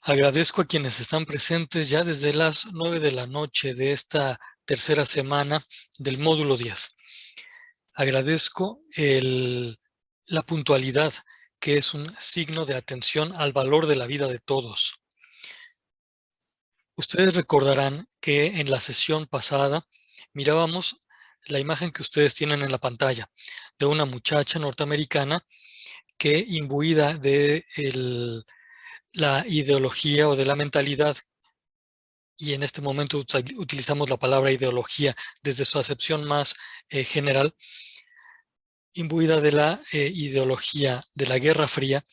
Agradezco a quienes están presentes ya desde las 9 de la noche de esta tercera semana del módulo 10. Agradezco la puntualidad, que es un signo de atención al valor de la vida de todos. Ustedes recordarán que en la sesión pasada mirábamos la imagen que ustedes tienen en la pantalla de una muchacha norteamericana que, imbuida de la ideología o de la mentalidad, y en este momento utilizamos la palabra ideología desde su acepción más general, imbuida de la ideología de la Guerra Fría,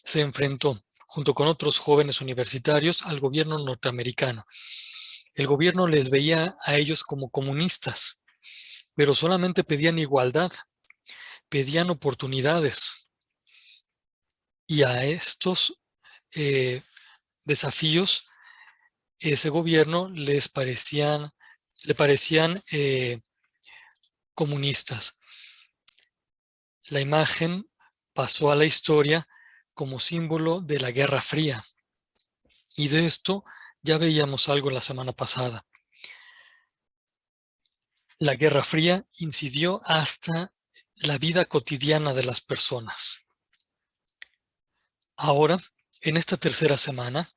se enfrentó junto con otros jóvenes universitarios al gobierno norteamericano. El gobierno les veía a ellos como comunistas, pero solamente pedían igualdad, pedían oportunidades. Y a estos desafíos, ese gobierno le parecían comunistas. La imagen pasó a la historia como símbolo de la Guerra Fría. Y de esto ya veíamos algo la semana pasada. La Guerra Fría incidió hasta la vida cotidiana de las personas. Ahora, en esta tercera semana,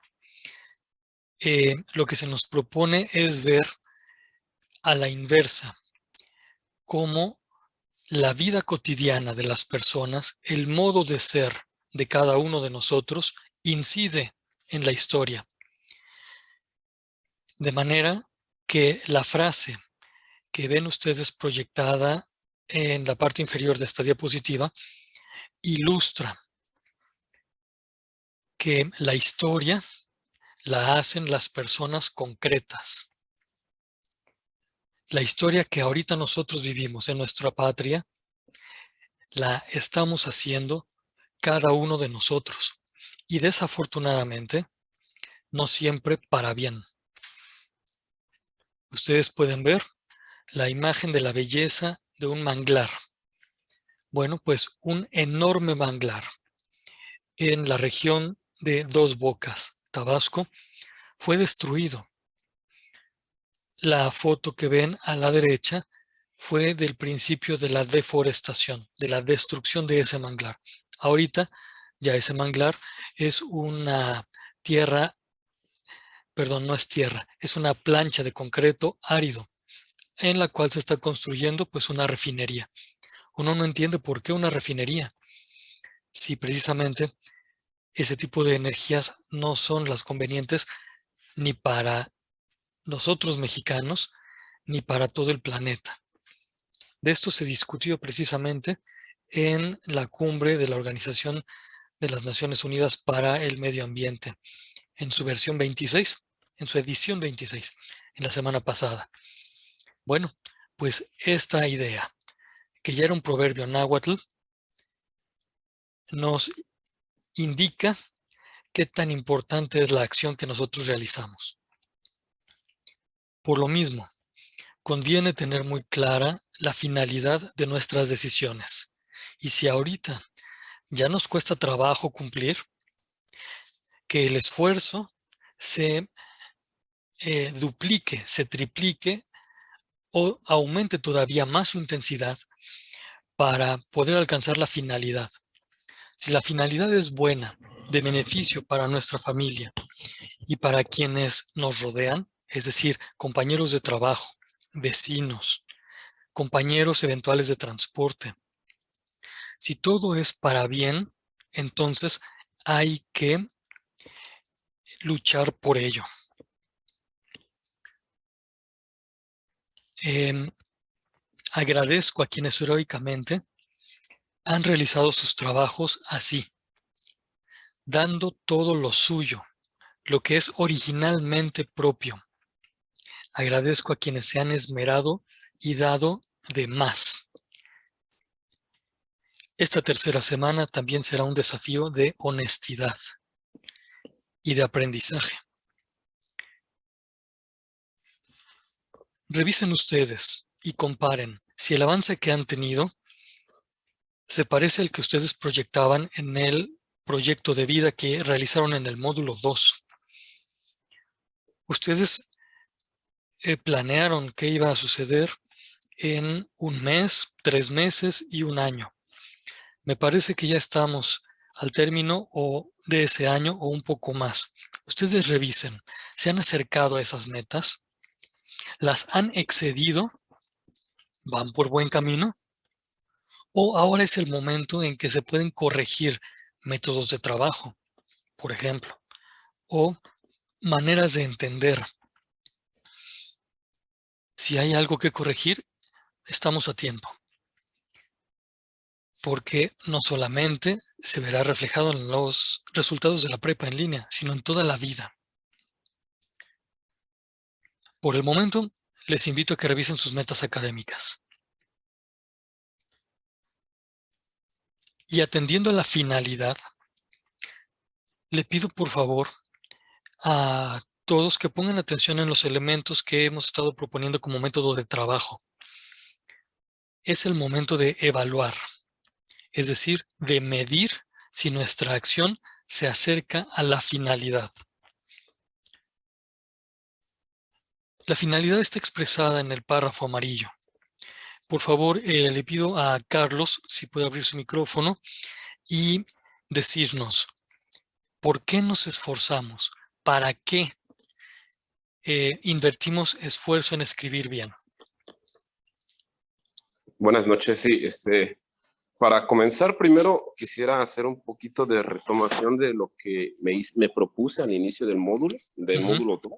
lo que se nos propone es ver a la inversa cómo la vida cotidiana de las personas, el modo de ser de cada uno de nosotros, incide en la historia. De manera que la frase que ven ustedes proyectada en la parte inferior de esta diapositiva ilustra que la historia la hacen las personas concretas. La historia que ahorita nosotros vivimos en nuestra patria la estamos haciendo cada uno de nosotros, y desafortunadamente no siempre para bien. Ustedes pueden ver la imagen de la belleza de un manglar. Bueno, pues un enorme manglar en la región de Dos Bocas, Tabasco, fue destruido. La foto que ven a la derecha fue del principio de la deforestación, de la destrucción de ese manglar. Ahorita ya ese manglar es una tierra, perdón, no es tierra, es una plancha de concreto árido en la cual se está construyendo pues una refinería. Uno no entiende por qué una refinería, si precisamente ese tipo de energías no son las convenientes ni para nosotros mexicanos, ni para todo el planeta. De esto se discutió precisamente en la cumbre de la Organización de las Naciones Unidas para el Medio Ambiente, en su versión 26, en su edición 26, en la semana pasada. Bueno, pues esta idea, que ya era un proverbio náhuatl, nos indica qué tan importante es la acción que nosotros realizamos. Por lo mismo, conviene tener muy clara la finalidad de nuestras decisiones. Y si ahorita ya nos cuesta trabajo cumplir, que el esfuerzo se duplique, se triplique o aumente todavía más su intensidad para poder alcanzar la finalidad. Si la finalidad es buena, de beneficio para nuestra familia y para quienes nos rodean, es decir, compañeros de trabajo, vecinos, compañeros eventuales de transporte. Si todo es para bien, entonces hay que luchar por ello. Agradezco a quienes heroicamente han realizado sus trabajos así, dando todo lo suyo, lo que es originalmente propio. Agradezco a quienes se han esmerado y dado de más. Esta tercera semana también será un desafío de honestidad y de aprendizaje. Revisen ustedes y comparen si el avance que han tenido se parece al que ustedes proyectaban en el proyecto de vida que realizaron en el módulo 2. Ustedes planearon qué iba a suceder en un mes, 3 meses y un año. Me parece que ya estamos al término o de ese año o un poco más. Ustedes revisen, ¿se han acercado a esas metas? ¿Las han excedido? ¿Van por buen camino? ¿O ahora es el momento en que se pueden corregir métodos de trabajo, por ejemplo, o maneras de entender? Si hay algo que corregir, estamos a tiempo, porque no solamente se verá reflejado en los resultados de la prepa en línea, sino en toda la vida. Por el momento, les invito a que revisen sus metas académicas. Y atendiendo a la finalidad, le pido por favor a todos que pongan atención en los elementos que hemos estado proponiendo como método de trabajo. Es el momento de evaluar, es decir, de medir si nuestra acción se acerca a la finalidad. La finalidad está expresada en el párrafo amarillo. Por favor, le pido a Carlos si puede abrir su micrófono y decirnos por qué nos esforzamos, para qué invertimos esfuerzo en escribir bien. Buenas noches, sí. Para comenzar, primero quisiera hacer un poquito de retomación de lo que me propuse al inicio del módulo 2.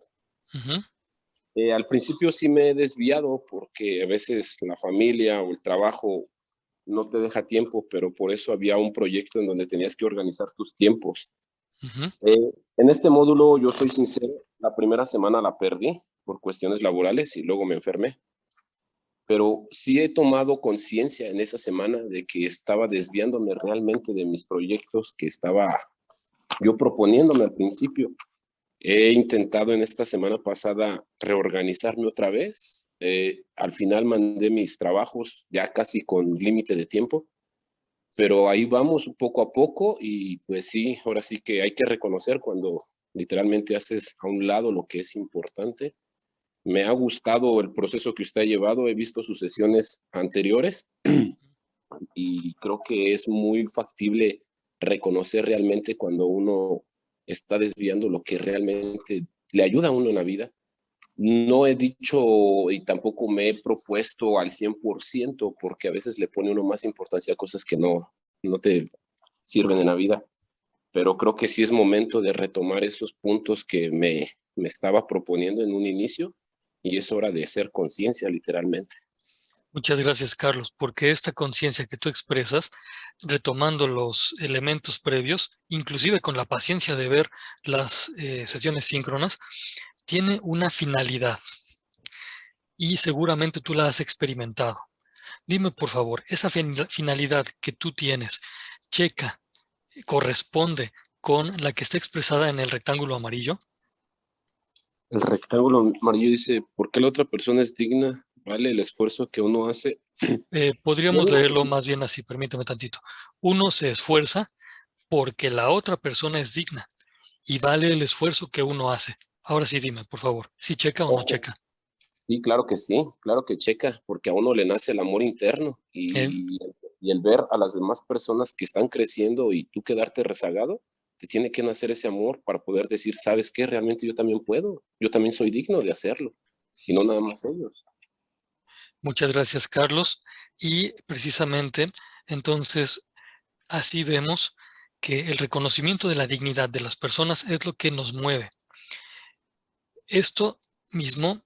Al principio sí me he desviado porque a veces la familia o el trabajo no te deja tiempo, pero por eso había un proyecto en donde tenías que organizar tus tiempos. En este módulo, yo soy sincero, la primera semana la perdí por cuestiones laborales y luego me enfermé. Pero sí he tomado conciencia en esa semana de que estaba desviándome realmente de mis proyectos que estaba yo proponiéndome al principio. He intentado en esta semana pasada reorganizarme otra vez. Al final mandé mis trabajos ya casi con límite de tiempo, pero ahí vamos poco a poco y pues sí, ahora sí que hay que reconocer cuando literalmente haces a un lado lo que es importante. Me ha gustado el proceso que usted ha llevado, he visto sus sesiones anteriores y creo que es muy factible reconocer realmente cuando uno está desviando lo que realmente le ayuda a uno en la vida. No he dicho y tampoco me he propuesto al 100% porque a veces le pone uno más importancia a cosas que no te sirven en la vida, pero creo que sí es momento de retomar esos puntos que me estaba proponiendo en un inicio. Y es hora de hacer conciencia, literalmente. Muchas gracias, Carlos, porque esta conciencia que tú expresas, retomando los elementos previos, inclusive con la paciencia de ver las sesiones síncronas, tiene una finalidad y seguramente tú la has experimentado. Dime, por favor, esa finalidad que tú tienes, checa, corresponde con la que está expresada en el rectángulo amarillo. El rectángulo amarillo dice, ¿por qué la otra persona es digna? ¿Vale el esfuerzo que uno hace? Podríamos leerlo más bien así, permíteme tantito. Uno se esfuerza porque la otra persona es digna y vale el esfuerzo que uno hace. Ahora sí, dime, por favor, ¿si checa o no checa? Sí, claro que checa, porque a uno le nace el amor interno Eh, y el ver a las demás personas que están creciendo y tú quedarte rezagado, te tiene que nacer ese amor para poder decir, ¿sabes qué? Realmente yo también puedo, yo también soy digno de hacerlo, y no nada más ellos. Muchas gracias, Carlos. Y precisamente, entonces, así vemos que el reconocimiento de la dignidad de las personas es lo que nos mueve. Esto mismo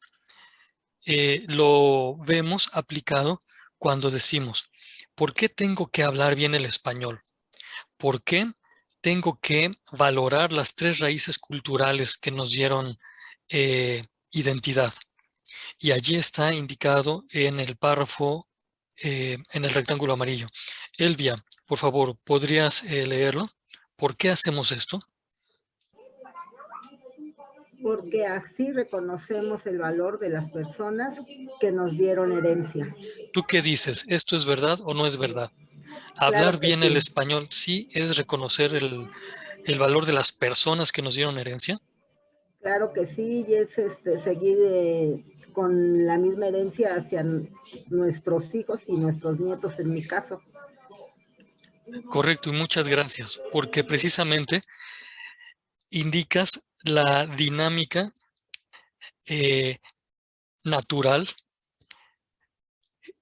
lo vemos aplicado cuando decimos, ¿por qué tengo que hablar bien el español? ¿Por qué tengo que valorar las 3 raíces culturales que nos dieron identidad? Y allí está indicado en el párrafo, en el rectángulo amarillo. Elvia, por favor, ¿podrías leerlo? ¿Por qué hacemos esto? Porque así reconocemos el valor de las personas que nos dieron herencia. ¿Tú qué dices? ¿Esto es verdad o no es verdad? Claro Hablar que bien el sí, español sí es reconocer el valor de las personas que nos dieron herencia. Claro que sí, y es seguir con la misma herencia hacia nuestros hijos y nuestros nietos en mi caso. Correcto, y muchas gracias, porque precisamente indicas la dinámica natural,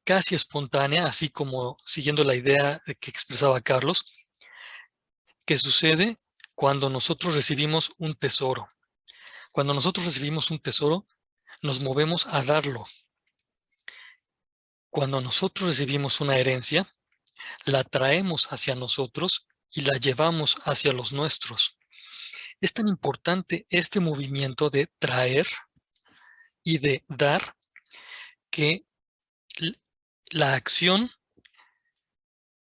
casi espontánea, así como siguiendo la idea que expresaba Carlos, que sucede cuando nosotros recibimos un tesoro. Cuando nosotros recibimos un tesoro, nos movemos a darlo. Cuando nosotros recibimos una herencia, la traemos hacia nosotros y la llevamos hacia los nuestros. Es tan importante este movimiento de traer y de dar que la acción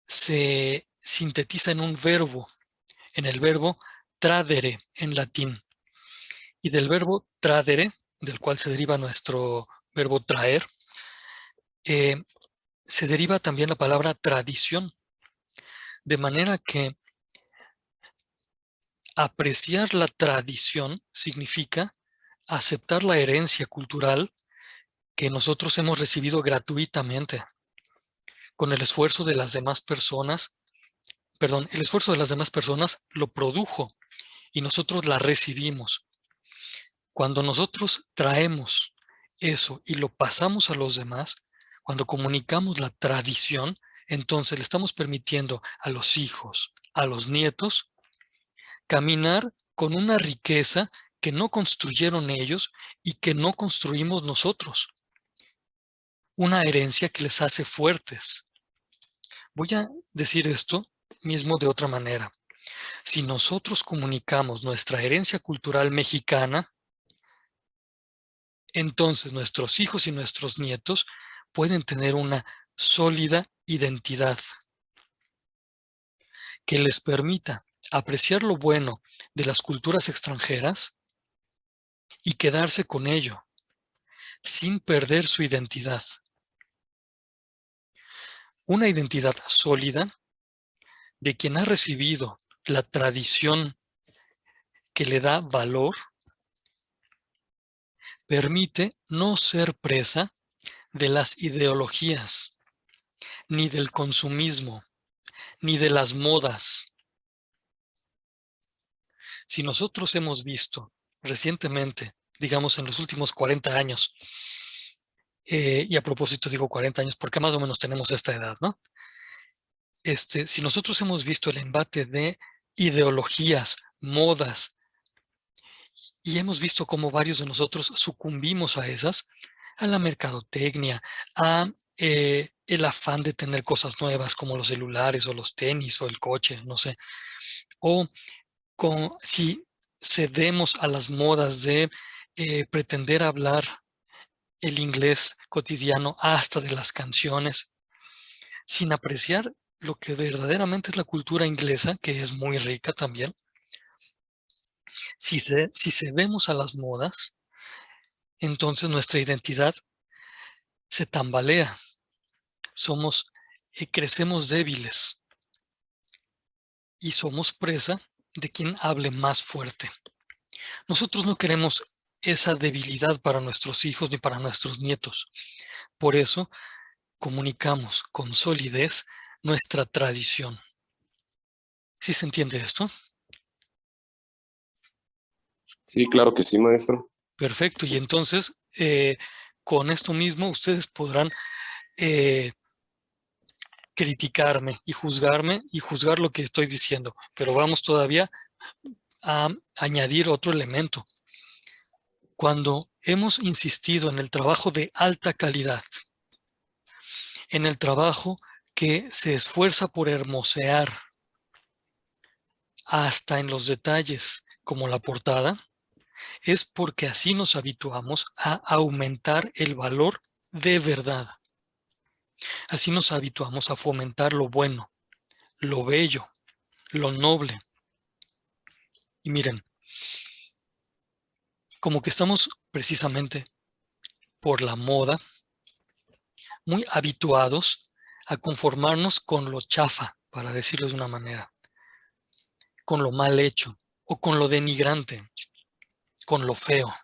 se sintetiza en un verbo, en el verbo tradere en latín. Y del verbo tradere, del cual se deriva nuestro verbo traer, se deriva también la palabra tradición. De manera que apreciar la tradición significa aceptar la herencia cultural que nosotros hemos recibido gratuitamente, con el esfuerzo de las demás personas. Perdón, el esfuerzo de las demás personas lo produjo y nosotros la recibimos. Cuando nosotros traemos eso y lo pasamos a los demás, cuando comunicamos la tradición, entonces le estamos permitiendo a los hijos, a los nietos, caminar con una riqueza que no construyeron ellos y que no construimos nosotros. Una herencia que les hace fuertes. Voy a decir esto mismo de otra manera. Si nosotros comunicamos nuestra herencia cultural mexicana, entonces nuestros hijos y nuestros nietos pueden tener una sólida identidad que les permita apreciar lo bueno de las culturas extranjeras y quedarse con ello, sin perder su identidad. Una identidad sólida de quien ha recibido la tradición que le da valor, permite no ser presa de las ideologías, ni del consumismo, ni de las modas. Si nosotros hemos visto recientemente, digamos en los últimos 40 años, y a propósito digo 40 años porque más o menos tenemos esta edad, ¿no? Si nosotros hemos visto el embate de ideologías, modas, y hemos visto cómo varios de nosotros sucumbimos a esas, a la mercadotecnia, a el afán de tener cosas nuevas como los celulares o los tenis o el coche, no sé. O si cedemos a las modas de pretender hablar el inglés cotidiano hasta de las canciones, sin apreciar lo que verdaderamente es la cultura inglesa, que es muy rica también. Si cedemos a las modas, entonces nuestra identidad se tambalea. Crecemos débiles y somos presa de quien hable más fuerte. Nosotros no queremos esa debilidad para nuestros hijos ni para nuestros nietos. Por eso comunicamos con solidez nuestra tradición. ¿Sí se entiende esto? Sí, claro que sí, maestro. Perfecto. Y entonces, con esto mismo, ustedes podrán criticarme y juzgar lo que estoy diciendo. Pero vamos todavía a añadir otro elemento. Cuando hemos insistido en el trabajo de alta calidad, en el trabajo que se esfuerza por hermosear hasta en los detalles como la portada, es porque así nos habituamos a aumentar el valor de verdad. Así nos habituamos a fomentar lo bueno, lo bello, lo noble. Y miren, como que estamos precisamente por la moda muy habituados a conformarnos con lo chafa, para decirlo de una manera, con lo mal hecho o con lo denigrante. con lo feo.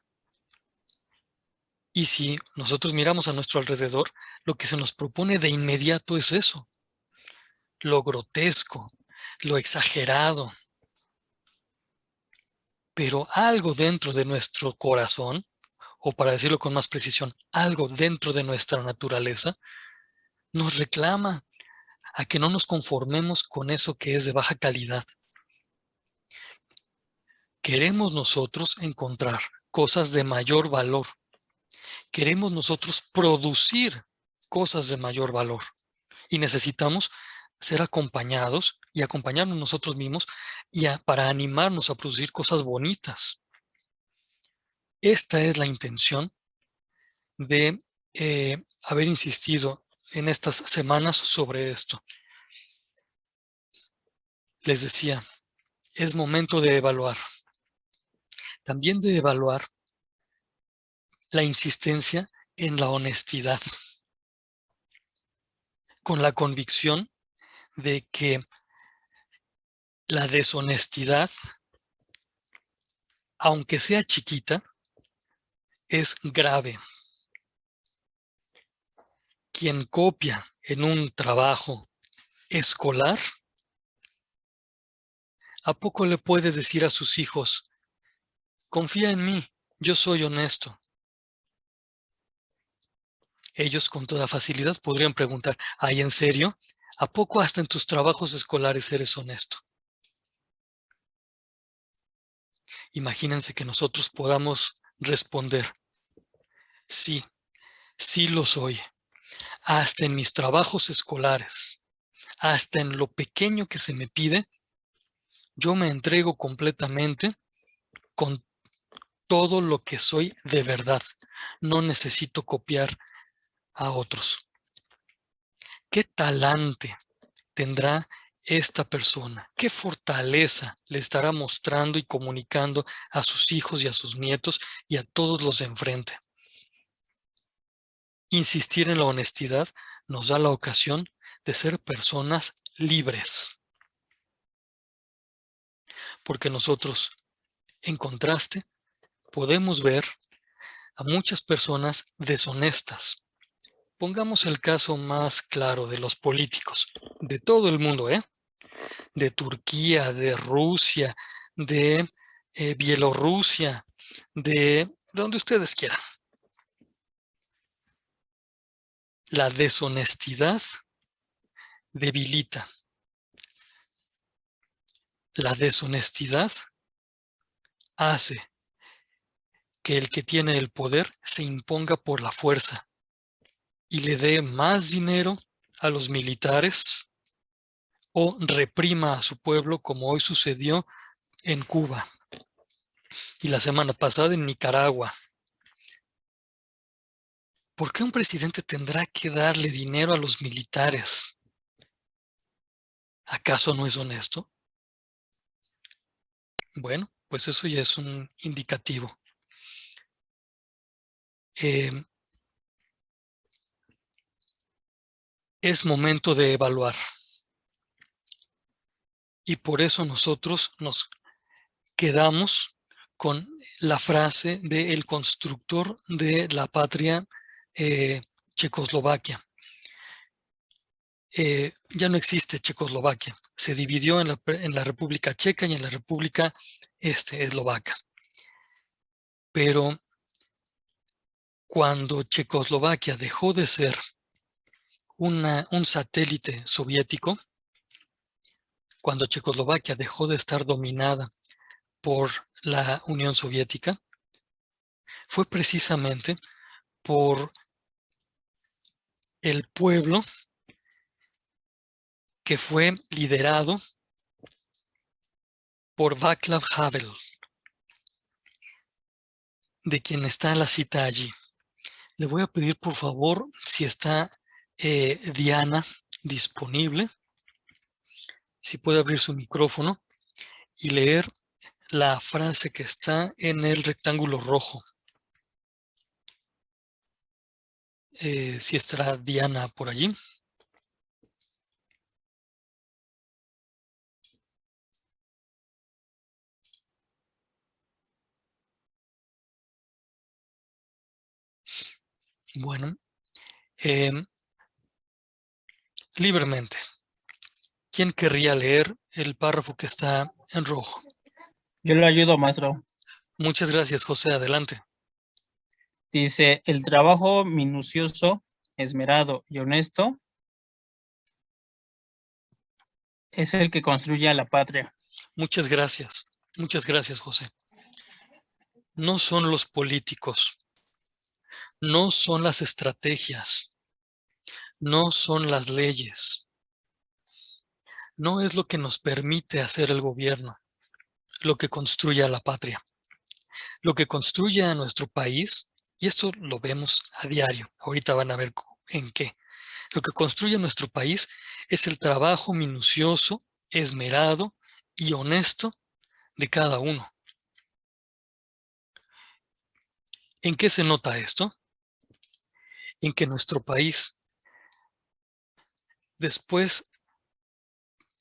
Y si nosotros miramos a nuestro alrededor, lo que se nos propone de inmediato es eso, lo grotesco, lo exagerado. Pero algo dentro de nuestro corazón, o para decirlo con más precisión, algo dentro de nuestra naturaleza, nos reclama a que no nos conformemos con eso que es de baja calidad. Queremos nosotros encontrar cosas de mayor valor. Queremos nosotros producir cosas de mayor valor. Y necesitamos ser acompañados y acompañarnos nosotros mismos para animarnos a producir cosas bonitas. Esta es la intención de haber insistido en estas semanas sobre esto. Les decía, es momento de evaluar. También de evaluar la insistencia en la honestidad, con la convicción de que la deshonestidad, aunque sea chiquita, es grave. Quien copia en un trabajo escolar, ¿a poco le puede decir a sus hijos, confía en mí, yo soy honesto? Ellos con toda facilidad podrían preguntar, ¿ay, en serio? ¿A poco hasta en tus trabajos escolares eres honesto? Imagínense que nosotros podamos responder, sí, sí lo soy. Hasta en mis trabajos escolares, hasta en lo pequeño que se me pide, yo me entrego completamente con todo lo que soy de verdad. No necesito copiar a otros. ¿Qué talante tendrá esta persona? ¿Qué fortaleza le estará mostrando y comunicando a sus hijos y a sus nietos y a todos los de enfrente? Insistir en la honestidad nos da la ocasión de ser personas libres. Porque nosotros, en contraste, podemos ver a muchas personas deshonestas. Pongamos el caso más claro de los políticos, de todo el mundo, de Turquía, de Rusia, de Bielorrusia, de donde ustedes quieran. La deshonestidad debilita. La deshonestidad hace que el que tiene el poder se imponga por la fuerza y le dé más dinero a los militares o reprima a su pueblo, como hoy sucedió en Cuba y la semana pasada en Nicaragua. ¿Por qué un presidente tendrá que darle dinero a los militares? ¿Acaso no es honesto? Bueno, pues eso ya es un indicativo. Es momento de evaluar. Y por eso nosotros nos quedamos con la frase del constructor de la patria Checoslovaquia. Ya no existe Checoslovaquia. Se dividió en la República Checa y en la República Eslovaca. Pero cuando Checoslovaquia dejó de ser un satélite soviético, cuando Checoslovaquia dejó de estar dominada por la Unión Soviética, fue precisamente por el pueblo que fue liderado por Václav Havel, de quien está la cita allí. Le voy a pedir, por favor, si está Diana disponible, si puede abrir su micrófono y leer la frase que está en el rectángulo rojo. Si estará Diana por allí. Bueno, libremente. ¿Quién querría leer el párrafo que está en rojo? Yo le ayudo, maestro. Muchas gracias, José. Adelante. Dice, el trabajo minucioso, esmerado y honesto es el que construye a la patria. Muchas gracias. Muchas gracias, José. No son los políticos, no son las estrategias, no son las leyes, no es lo que nos permite hacer el gobierno, lo que construye a la patria, lo que construye a nuestro país, y esto lo vemos a diario, ahorita van a ver en qué. Lo que construye nuestro país es el trabajo minucioso, esmerado y honesto de cada uno. ¿En qué se nota esto? En que nuestro país, después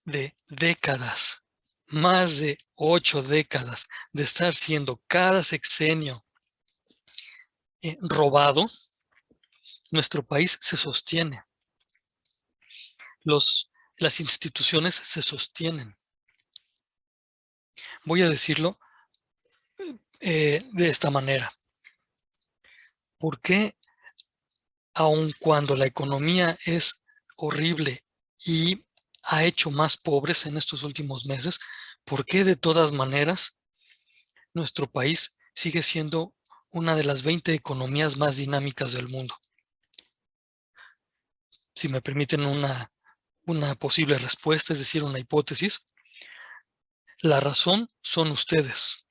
de décadas, más de 8 décadas de estar siendo cada sexenio robado, nuestro país se sostiene. Las instituciones se sostienen. Voy a decirlo de esta manera. ¿Por qué, aun cuando la economía es horrible y ha hecho más pobres en estos últimos meses, por qué de todas maneras nuestro país sigue siendo una de las 20 economías más dinámicas del mundo? Si me permiten una posible respuesta, es decir, una hipótesis, la razón son ustedes,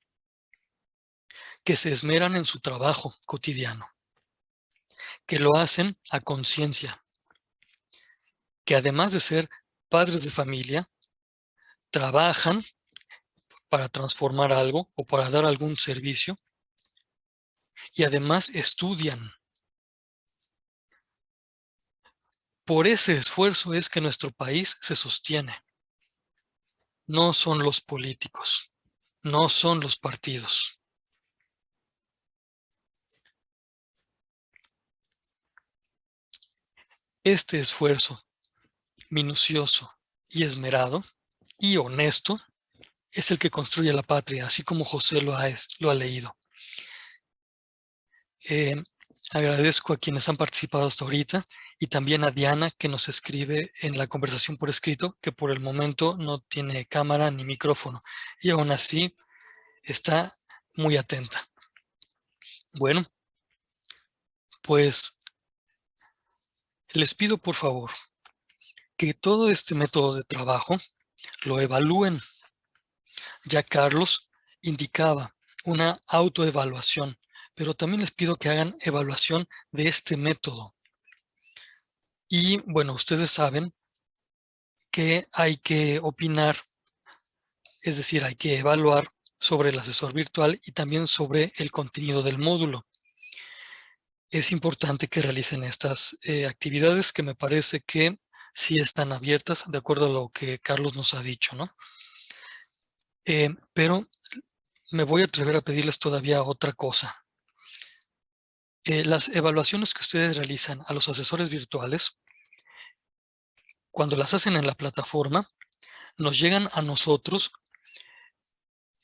que se esmeran en su trabajo cotidiano, que lo hacen a conciencia, que además de ser padres de familia, trabajan para transformar algo o para dar algún servicio y además estudian. Por ese esfuerzo es que nuestro país se sostiene. No son los políticos, no son los partidos. Este esfuerzo minucioso y esmerado y honesto es el que construye la patria, así como José lo ha leído. Agradezco a quienes han participado hasta ahorita y también a Diana, que nos escribe en la conversación por escrito, que por el momento no tiene cámara ni micrófono y aún así está muy atenta. Bueno, pues les pido por favor que todo este método de trabajo lo evalúen. Ya Carlos indicaba una autoevaluación, pero también les pido que hagan evaluación de este método. Y bueno, ustedes saben que hay que opinar, es decir, hay que evaluar sobre el asesor virtual y también sobre el contenido del módulo. Es importante que realicen estas actividades que me parece que sí están abiertas de acuerdo a lo que Carlos nos ha dicho, ¿no? Pero me voy a atrever a pedirles todavía otra cosa. Las evaluaciones que ustedes realizan a los asesores virtuales, cuando las hacen en la plataforma, nos llegan a nosotros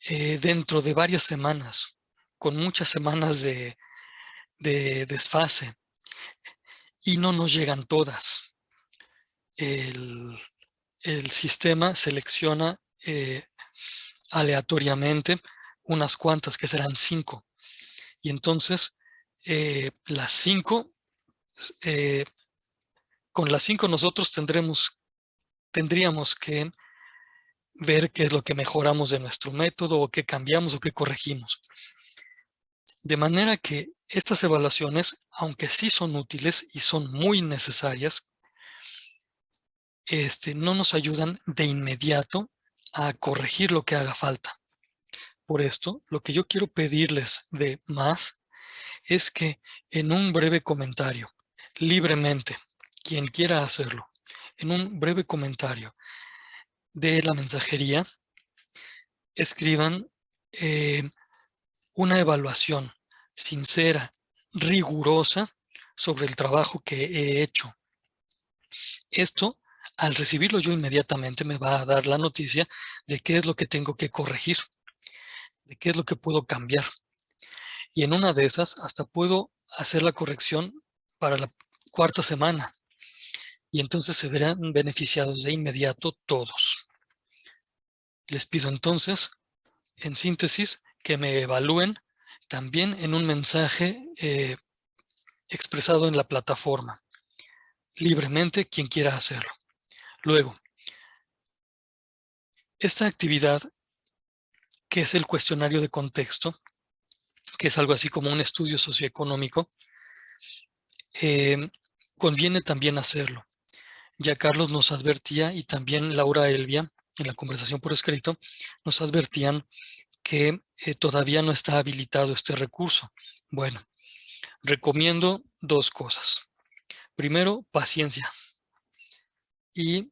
dentro de varias semanas, con muchas semanas de desfase, y no nos llegan todas. El sistema selecciona aleatoriamente unas cuantas, que serán 5, y entonces las 5, con las 5 nosotros tendríamos que ver qué es lo que mejoramos de nuestro método o qué cambiamos o qué corregimos. De manera que estas evaluaciones, aunque sí son útiles y son muy necesarias, no nos ayudan de inmediato a corregir lo que haga falta. Por esto, lo que yo quiero pedirles de más es que en un breve comentario, libremente, quien quiera hacerlo, en un breve comentario de la mensajería, escriban una evaluación sincera, rigurosa sobre el trabajo que he hecho. Esto, al recibirlo yo inmediatamente, me va a dar la noticia de qué es lo que tengo que corregir, de qué es lo que puedo cambiar. Y en una de esas hasta puedo hacer la corrección para la cuarta semana. Y entonces se verán beneficiados de inmediato todos. Les pido entonces, en síntesis, que me evalúen también en un mensaje expresado en la plataforma, libremente quien quiera hacerlo. Luego, esta actividad, que es el cuestionario de contexto, que es algo así como un estudio socioeconómico, conviene también hacerlo. Ya Carlos nos advertía, y también Laura Elvia, en la conversación por escrito, nos advertían que todavía no está habilitado este recurso. Bueno, recomiendo dos cosas. Primero, paciencia. Y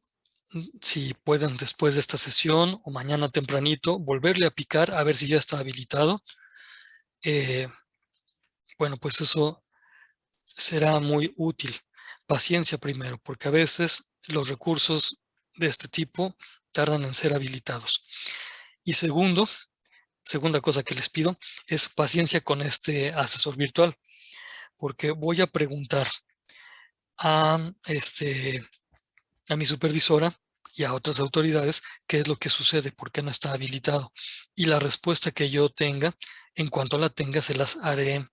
si pueden después de esta sesión o mañana tempranito, volverle a picar a ver si ya está habilitado. Bueno, pues eso será muy útil. Paciencia primero, porque a veces los recursos de este tipo tardan en ser habilitados. Y segunda cosa que les pido es paciencia con este asesor virtual, porque voy a preguntar a mi supervisora y a otras autoridades qué es lo que sucede, por qué no está habilitado. Y la respuesta que yo tenga, en cuanto la tenga, se las haré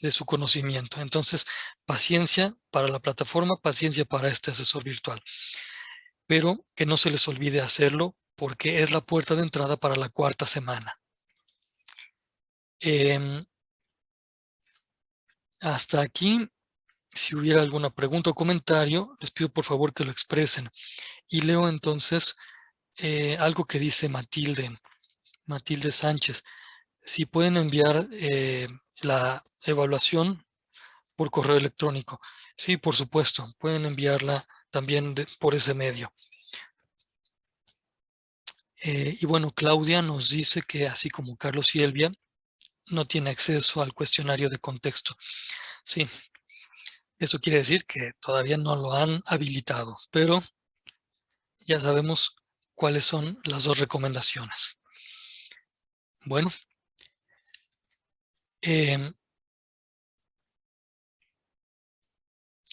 de su conocimiento. Entonces, paciencia para la plataforma, paciencia para este asesor virtual. Pero que no se les olvide hacerlo, porque es la puerta de entrada para la cuarta semana. Hasta aquí, si hubiera alguna pregunta o comentario, les pido por favor que lo expresen. Y leo entonces algo que dice Matilde Sánchez. Si pueden enviar la evaluación por correo electrónico. Sí, por supuesto, pueden enviarla también por ese medio. Y bueno, Claudia nos dice que así como Carlos y Elvia, no tiene acceso al cuestionario de contexto. Sí, eso quiere decir que todavía no lo han habilitado, pero ya sabemos cuáles son las dos recomendaciones. Bueno,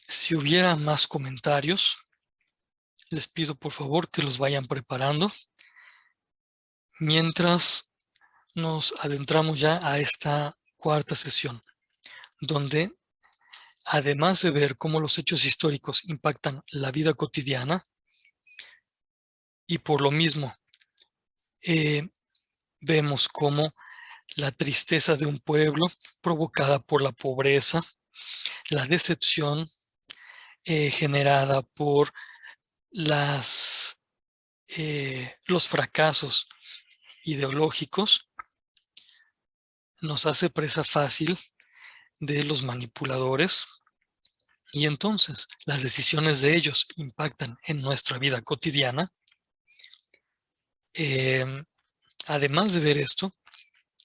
si hubiera más comentarios, les pido por favor que los vayan preparando mientras nos adentramos ya a esta cuarta sesión, donde además de ver cómo los hechos históricos impactan la vida cotidiana, y por lo mismo vemos cómo la tristeza de un pueblo provocada por la pobreza, la decepción generada por los fracasos ideológicos, nos hace presa fácil de los manipuladores, y entonces las decisiones de ellos impactan en nuestra vida cotidiana. Además de ver esto,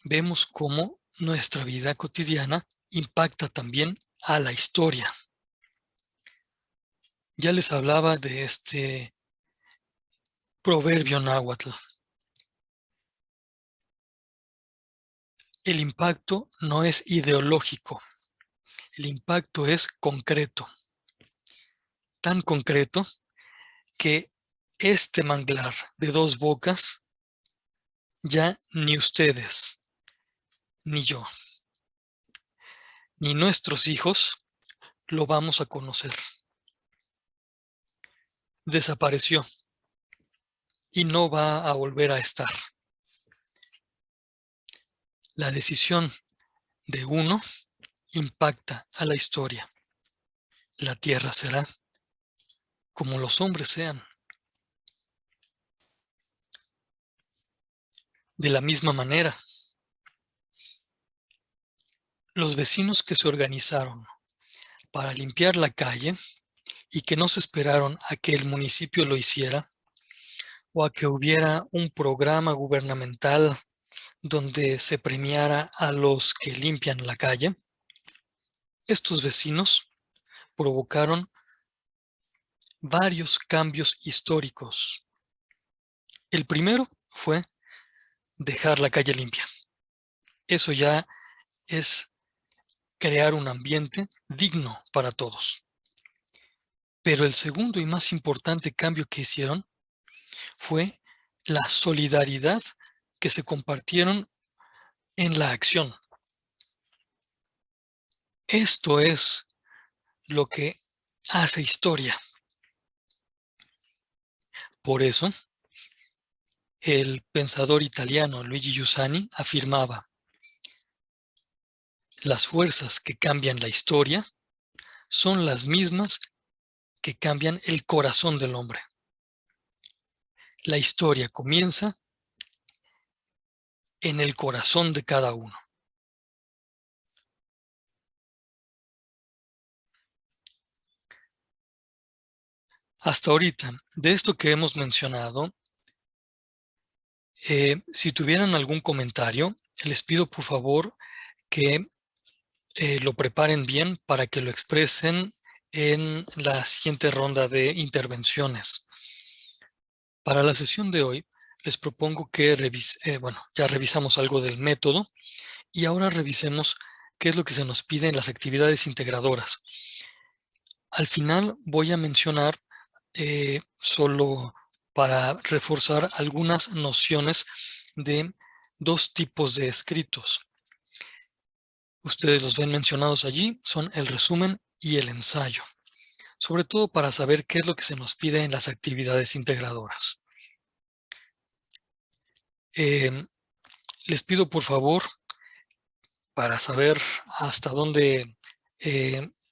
vemos cómo nuestra vida cotidiana impacta también a la historia. Ya les hablaba de este proverbio náhuatl. El impacto no es ideológico, el impacto es concreto. Tan concreto que este manglar de dos bocas ya ni ustedes, ni yo, ni nuestros hijos lo vamos a conocer. Desapareció y no va a volver a estar. La decisión de uno impacta a la historia. La tierra será como los hombres sean. De la misma manera, los vecinos que se organizaron para limpiar la calle y que no se esperaron a que el municipio lo hiciera o a que hubiera un programa gubernamental donde se premiara a los que limpian la calle, estos vecinos provocaron varios cambios históricos. El primero fue dejar la calle limpia. Eso ya es crear un ambiente digno para todos. Pero el segundo y más importante cambio que hicieron fue la solidaridad que se compartieron en la acción. Esto es lo que hace historia. Por eso, el pensador italiano Luigi Giussani afirmaba: las fuerzas que cambian la historia son las mismas que cambian el corazón del hombre. La historia comienza en el corazón de cada uno. Hasta ahorita, de esto que hemos mencionado, si tuvieran algún comentario, les pido por favor que lo preparen bien para que lo expresen en la siguiente ronda de intervenciones. Para la sesión de hoy, les propongo que ya revisamos algo del método y ahora revisemos qué es lo que se nos pide en las actividades integradoras. Al final voy a mencionar solo para reforzar algunas nociones de dos tipos de escritos. Ustedes los ven mencionados allí, son el resumen y el ensayo, sobre todo para saber qué es lo que se nos pide en las actividades integradoras. Les pido por favor, para saber hasta dónde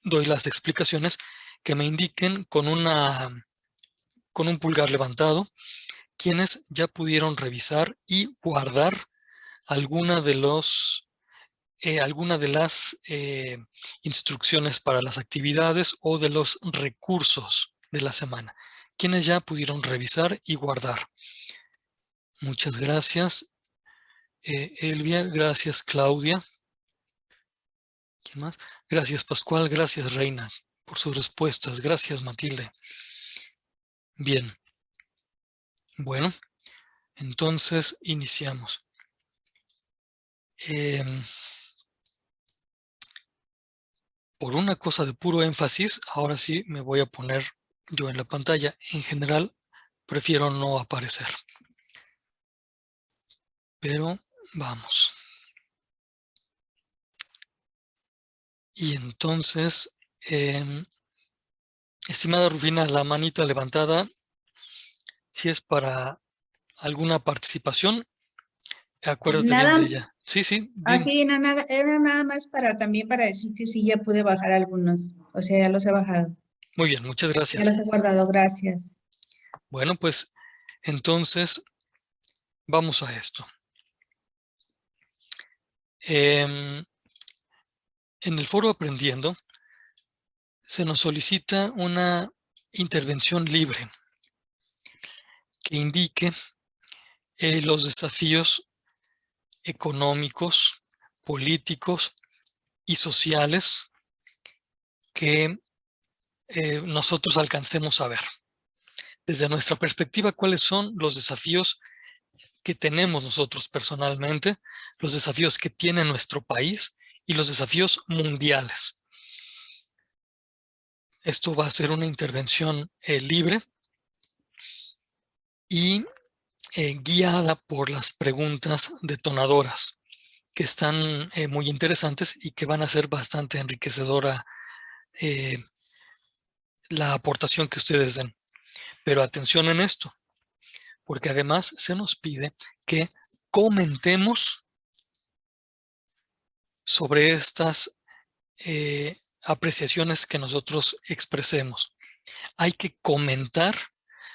doy las explicaciones, que me indiquen con un pulgar levantado quienes ya pudieron revisar y guardar alguna de las instrucciones para las actividades o de los recursos de la semana. Quienes ya pudieron revisar y guardar. Muchas gracias, Elvia. Gracias, Claudia. ¿Quién más? Gracias, Pascual. Gracias, Reina, por sus respuestas. Gracias, Matilde. Bien. Bueno, entonces iniciamos. Por una cosa de puro énfasis, ahora sí me voy a poner yo en la pantalla. En general, prefiero no aparecer. Pero vamos. Y entonces, estimada Rufina, la manita levantada, si es para alguna participación, acuérdate bien de ella. Sí, sí. Sí, no, nada, era nada más también para decir que sí, ya pude bajar algunos. O sea, ya los he bajado. Muy bien, muchas gracias. Ya los he guardado, gracias. Bueno, pues entonces vamos a esto. En el foro Aprendiendo se nos solicita una intervención libre que indique los desafíos económicos, políticos y sociales que nosotros alcancemos a ver. Desde nuestra perspectiva, ¿cuáles son los desafíos que tenemos nosotros personalmente, los desafíos que tiene nuestro país y los desafíos mundiales? Esto va a ser una intervención libre y guiada por las preguntas detonadoras, que están muy interesantes y que van a ser bastante enriquecedora la aportación que ustedes den. Pero atención en esto, porque además se nos pide que comentemos sobre estas apreciaciones que nosotros expresemos. Hay que comentar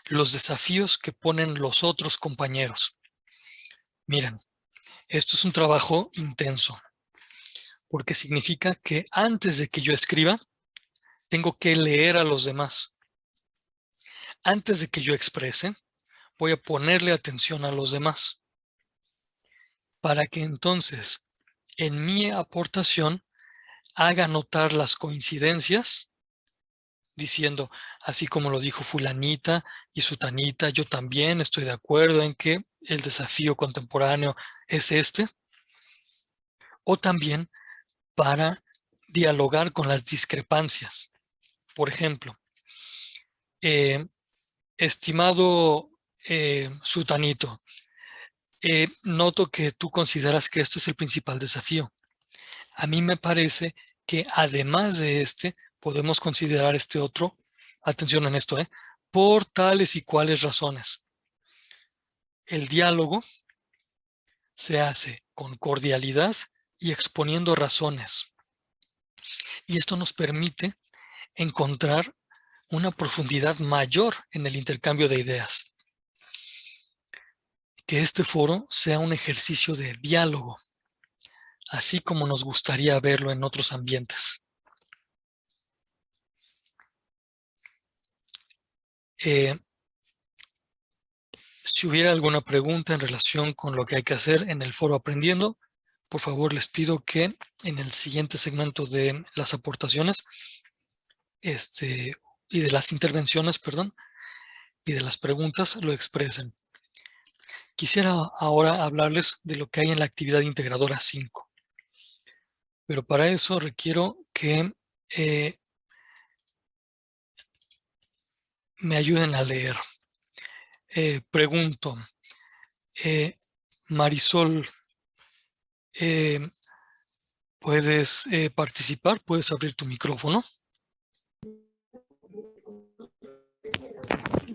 los desafíos que ponen los otros compañeros. Miren, esto es un trabajo intenso, porque significa que antes de que yo escriba, tengo que leer a los demás. Antes de que yo exprese, voy a ponerle atención a los demás, para que entonces en mi aportación haga notar las coincidencias diciendo, así como lo dijo fulanita y sutanita, yo también estoy de acuerdo en que el desafío contemporáneo es este. O también para dialogar con las discrepancias. Por ejemplo, estimado sutanito, noto que tú consideras que esto es el principal desafío. A mí me parece que además de este, podemos considerar este otro, atención en esto, por tales y cuales razones. El diálogo se hace con cordialidad y exponiendo razones. Y esto nos permite encontrar una profundidad mayor en el intercambio de ideas. Que este foro sea un ejercicio de diálogo, así como nos gustaría verlo en otros ambientes. Si hubiera alguna pregunta en relación con lo que hay que hacer en el foro Aprendiendo, por favor les pido que en el siguiente segmento de las aportaciones y de las intervenciones, perdón, y de las preguntas lo expresen. Quisiera ahora hablarles de lo que hay en la actividad integradora 5. Pero para eso requiero que me ayuden a leer. Pregunto, Marisol, ¿puedes participar? ¿Puedes abrir tu micrófono?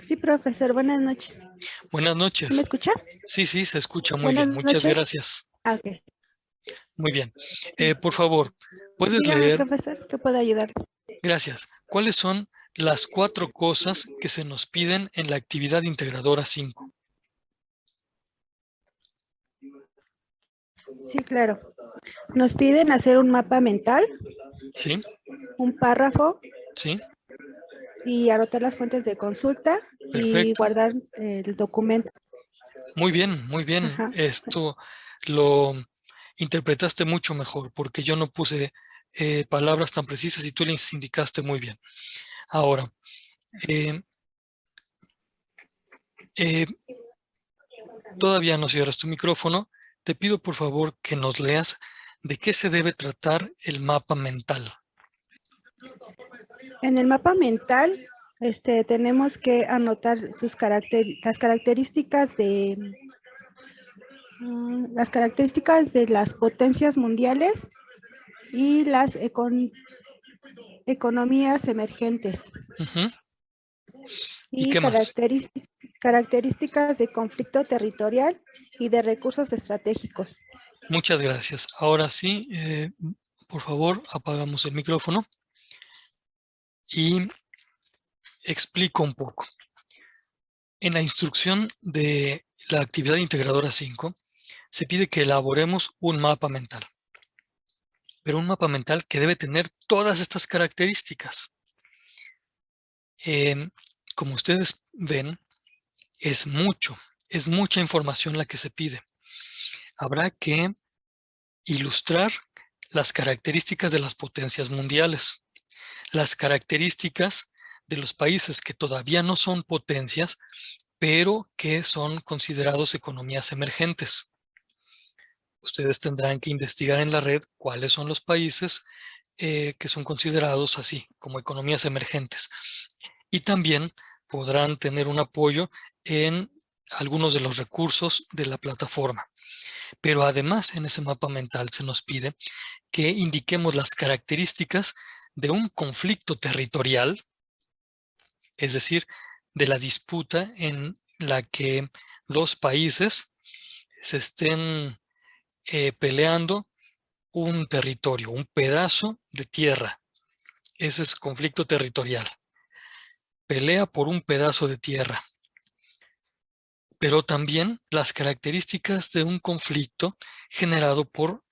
Sí, profesor, buenas noches. Buenas noches. ¿Me escucha? Sí, se escucha muy Buenas bien. Muchas noches. gracias. Ok. Muy bien. Por favor, ¿puedes Dígame, leer? profesor, ¿qué puedo ayudar? Gracias. ¿Cuáles son las 4 cosas que se nos piden en la actividad integradora 5? Sí, claro. Nos piden hacer un mapa mental, Sí, un párrafo sí, y anotar las fuentes de consulta y perfecto. guardar el documento. Muy bien, muy bien. Ajá. Esto lo interpretaste mucho mejor porque yo no puse palabras tan precisas y tú les indicaste muy bien. Ahora, todavía no cierras tu micrófono. Te pido por favor que nos leas de qué se debe tratar el mapa mental. En el mapa mental, tenemos que anotar las características de las potencias mundiales y las economías emergentes. Uh-huh. ¿Y Y qué más? características de conflicto territorial y de recursos estratégicos. Muchas gracias. Ahora sí, por favor, apagamos el micrófono y explico un poco. En la instrucción de la actividad integradora 5, se pide que elaboremos un mapa mental. Pero un mapa mental que debe tener todas estas características. Como ustedes ven, es mucha información la que se pide. Habrá que ilustrar las características de las potencias mundiales, las características de los países que todavía no son potencias, pero que son considerados economías emergentes. Ustedes tendrán que investigar en la red cuáles son los países que son considerados así, como economías emergentes. Y también podrán tener un apoyo en algunos de los recursos de la plataforma. Pero además en ese mapa mental se nos pide que indiquemos las características de un conflicto territorial, es decir, de la disputa en la que dos países se estén peleando un territorio, un pedazo de tierra. Ese es conflicto territorial. Pelea por un pedazo de tierra. Pero también las características de un conflicto generado por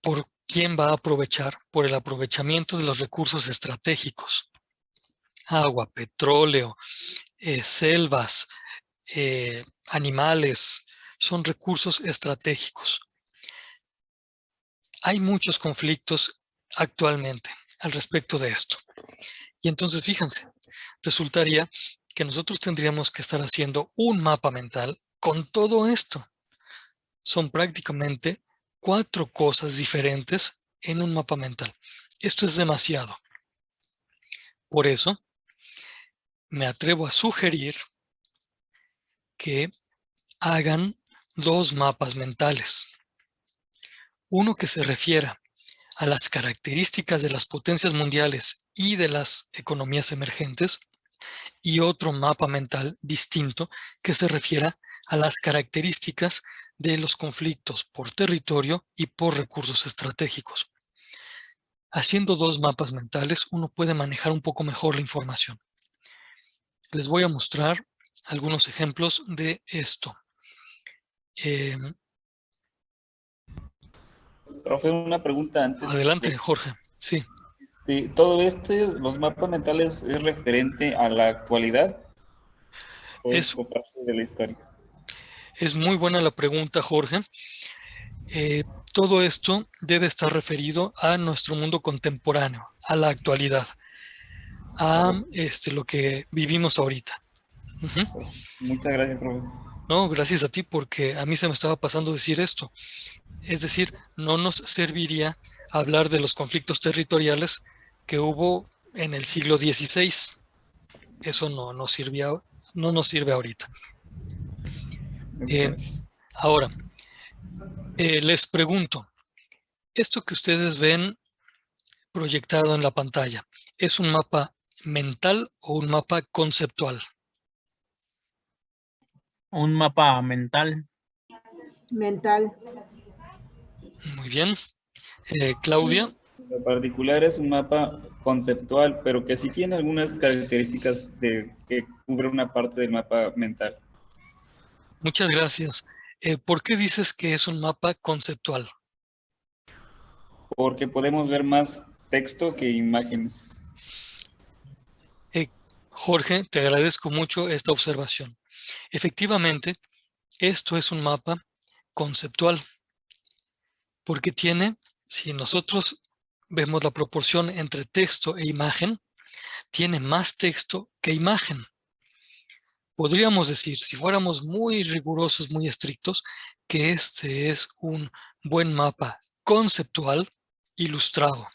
por quién va a aprovechar, por el aprovechamiento de los recursos estratégicos. Agua, petróleo, selvas, animales, son recursos estratégicos. Hay muchos conflictos actualmente al respecto de esto. Y entonces, fíjense, resultaría que nosotros tendríamos que estar haciendo un mapa mental con todo esto. Son prácticamente 4 cosas diferentes en un mapa mental. Esto es demasiado. Por eso, me atrevo a sugerir que hagan 2 mapas mentales. Uno que se refiera a las características de las potencias mundiales y de las economías emergentes, y otro mapa mental distinto que se refiera a las características de los conflictos por territorio y por recursos estratégicos. Haciendo 2 mapas mentales, uno puede manejar un poco mejor la información. Les voy a mostrar algunos ejemplos de esto. Profe, una pregunta antes. Adelante, Jorge. Sí. ¿Todo los mapas mentales, es referente a la actualidad o es parte de la historia? Es muy buena la pregunta, Jorge. Todo esto debe estar referido a nuestro mundo contemporáneo, a la actualidad, a lo que vivimos ahorita. Muchas gracias, profe. No, gracias a ti, porque a mí se me estaba pasando decir esto. Es decir, no nos serviría hablar de los conflictos territoriales que hubo en el siglo XVI. Eso no nos sirve ahorita. Ahora, les pregunto, esto que ustedes ven proyectado en la pantalla, ¿es un mapa mental o un mapa conceptual? Un mapa mental. Mental. Muy bien. Claudia. En lo particular es un mapa conceptual, pero que sí tiene algunas características que cubre una parte del mapa mental. Muchas gracias. ¿Por qué dices que es un mapa conceptual? Porque podemos ver más texto que imágenes. Jorge, te agradezco mucho esta observación. Efectivamente, esto es un mapa conceptual, porque tiene, si nosotros vemos la proporción entre texto e imagen, tiene más texto que imagen. Podríamos decir, si fuéramos muy rigurosos, muy estrictos, que este es un buen mapa conceptual ilustrado.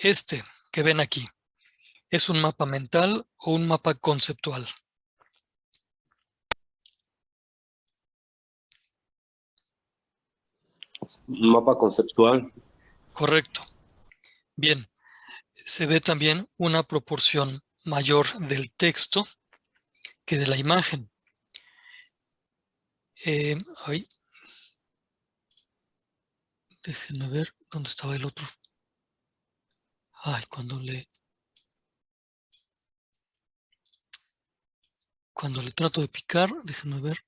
Este que ven aquí, ¿es un mapa mental o un mapa conceptual? Un mapa conceptual. Correcto. Bien, se ve también una proporción mayor del texto que de la imagen. Déjenme ver dónde estaba el otro. Ay, cuando le trato de picar, déjenme ver.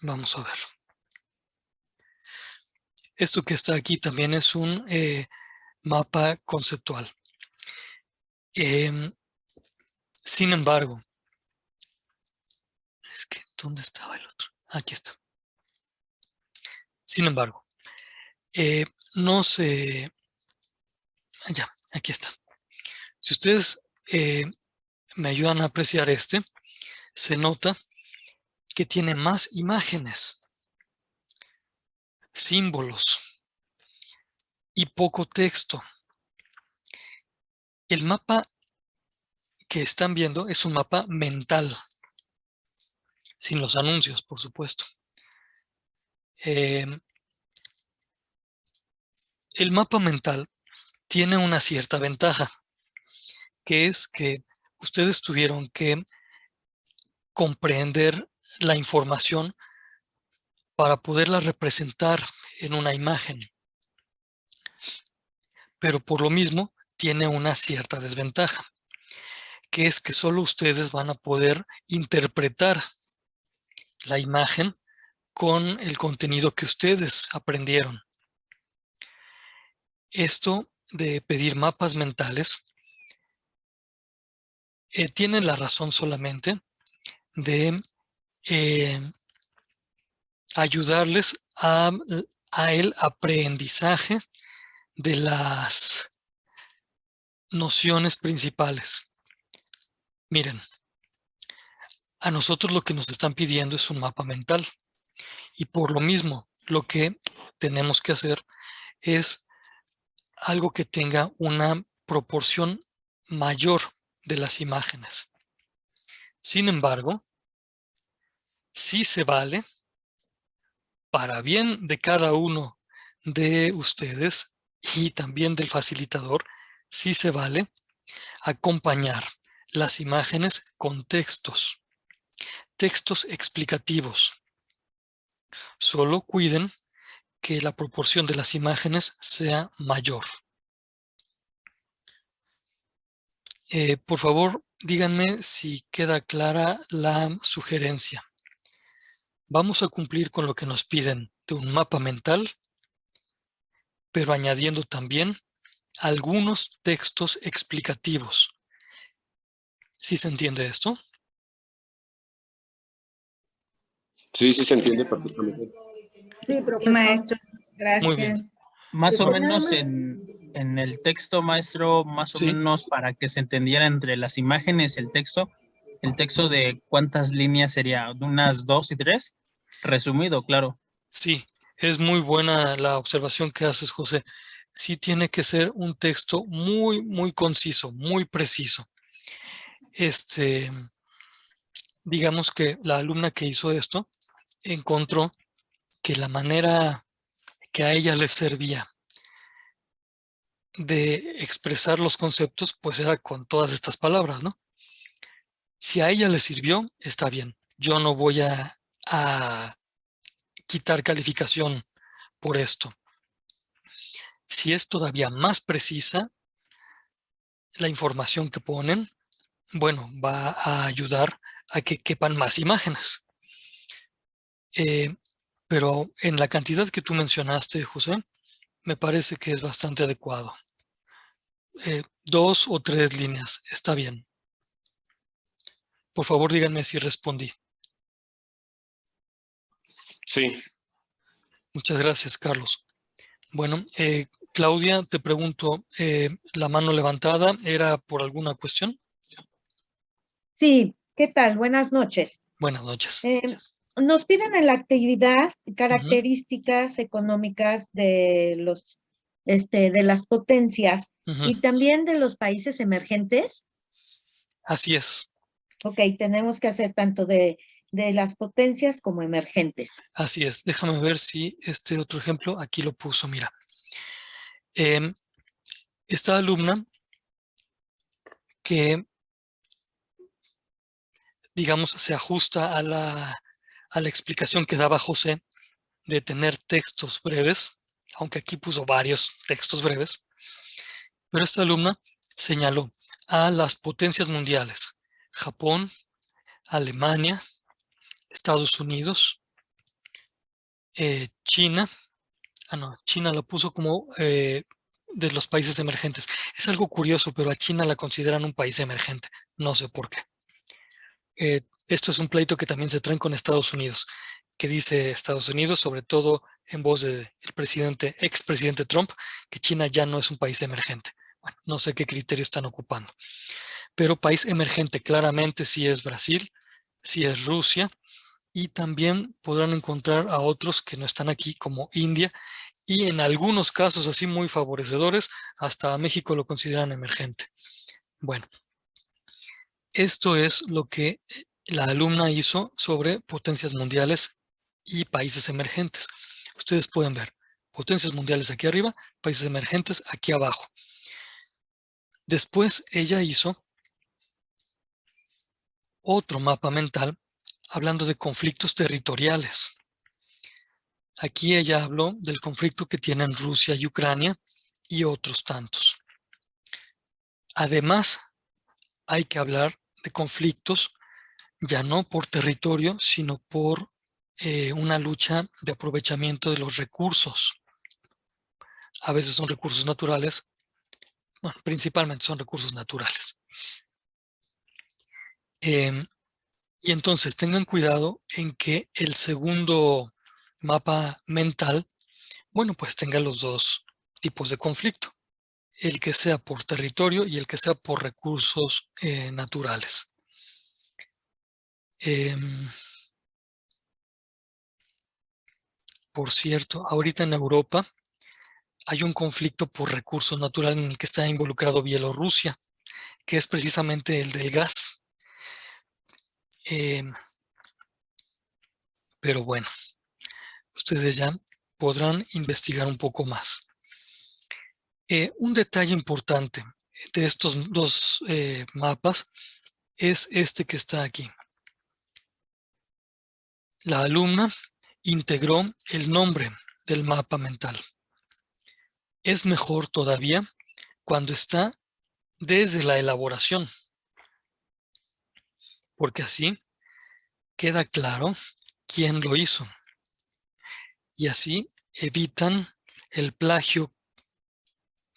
Vamos a ver. Esto que está aquí también es un mapa conceptual. Sin embargo, es que, ¿dónde estaba el otro? Aquí está. Sin embargo, no se... Ya, aquí está. Si ustedes me ayudan a apreciar se nota que tiene más imágenes, símbolos y poco texto. El mapa que están viendo es un mapa mental, sin los anuncios, por supuesto. El mapa mental tiene una cierta ventaja, que es que ustedes tuvieron que comprender la información para poderla representar en una imagen. Pero por lo mismo tiene una cierta desventaja, que es que solo ustedes van a poder interpretar la imagen con el contenido que ustedes aprendieron. esto de pedir mapas mentales tiene la razón solamente de ayudarles a el aprendizaje de las nociones principales. Miren, a nosotros lo que nos están pidiendo es un mapa mental, y por lo mismo lo que tenemos que hacer es algo que tenga una proporción mayor de las imágenes. Sin embargo, sí se vale, para bien de cada uno de ustedes y también del facilitador, sí se vale acompañar las imágenes con textos explicativos. Solo cuiden que la proporción de las imágenes sea mayor. Por favor, díganme si queda clara la sugerencia. Vamos a cumplir con lo que nos piden de un mapa mental, pero añadiendo también algunos textos explicativos. ¿Sí se entiende esto? Sí, sí se entiende perfectamente. Sí, Sí, profesor. maestro, Muy bien. gracias. Más o Nada menos más. en el texto, maestro, más o Sí. menos para que se entendiera entre las imágenes y el texto de cuántas líneas sería, unas 2 y 3, resumido, claro. Sí, es muy buena la observación que haces, José. Sí tiene que ser un texto muy, muy conciso, muy preciso. Digamos que la alumna que hizo esto encontró que la manera que a ella le servía de expresar los conceptos, pues era con todas estas palabras, ¿no? Si a ella le sirvió, está bien. Yo no voy a quitar calificación por esto. Si es todavía más precisa la información que ponen, bueno, va a ayudar a que quepan más imágenes. Pero en la cantidad que tú mencionaste, José, me parece que es bastante adecuado. 2 o 3 líneas, está bien. Por favor, díganme si respondí. Sí. Muchas gracias, Carlos. Bueno, Claudia, te pregunto, la mano levantada, ¿era por alguna cuestión? Sí, ¿qué tal? Buenas noches. Buenas noches. Nos piden en la actividad características económicas de de las potencias y también de los países emergentes. Así es. Ok, tenemos que hacer tanto de las potencias como emergentes. Así es. Déjame ver si este otro ejemplo aquí lo puso. Mira, esta alumna que, digamos, se ajusta a la explicación que daba José de tener textos breves, aunque aquí puso varios textos breves, pero esta alumna señaló a las potencias mundiales: Japón, Alemania, Estados Unidos, China. China la puso como de los países emergentes. Es algo curioso, pero a China la consideran un país emergente. No sé por qué. Esto es un pleito que también se traen con Estados Unidos, que dice Estados Unidos, sobre todo en voz del expresidente Trump, que China ya no es un país emergente. Bueno, no sé qué criterio están ocupando. Pero país emergente claramente sí es Brasil, sí es Rusia, y también podrán encontrar a otros que no están aquí, como India, y en algunos casos así muy favorecedores, hasta a México lo consideran emergente. Bueno, esto es lo que la alumna hizo sobre potencias mundiales y países emergentes. Ustedes pueden ver potencias mundiales aquí arriba, países emergentes aquí abajo. Después ella hizo otro mapa mental hablando de conflictos territoriales. Aquí ella habló del conflicto que tienen Rusia y Ucrania y otros tantos. Además, hay que hablar de conflictos ya no por territorio, sino por una lucha de aprovechamiento de los recursos. a veces son recursos naturales. Bueno, principalmente son recursos naturales. Y entonces tengan cuidado en que el segundo mapa mental, bueno, pues tenga los dos tipos de conflicto. El que sea por territorio y el que sea por recursos naturales. Por cierto, ahorita en Europa hay un conflicto por recursos naturales en el que está involucrado Bielorrusia, que es precisamente el del gas. Pero bueno, ustedes ya podrán investigar un poco más. Un detalle importante de estos dos mapas es este que está aquí. La alumna integró el nombre del mapa mental. Es mejor todavía cuando está desde la elaboración, porque así queda claro quién lo hizo y así evitan el plagio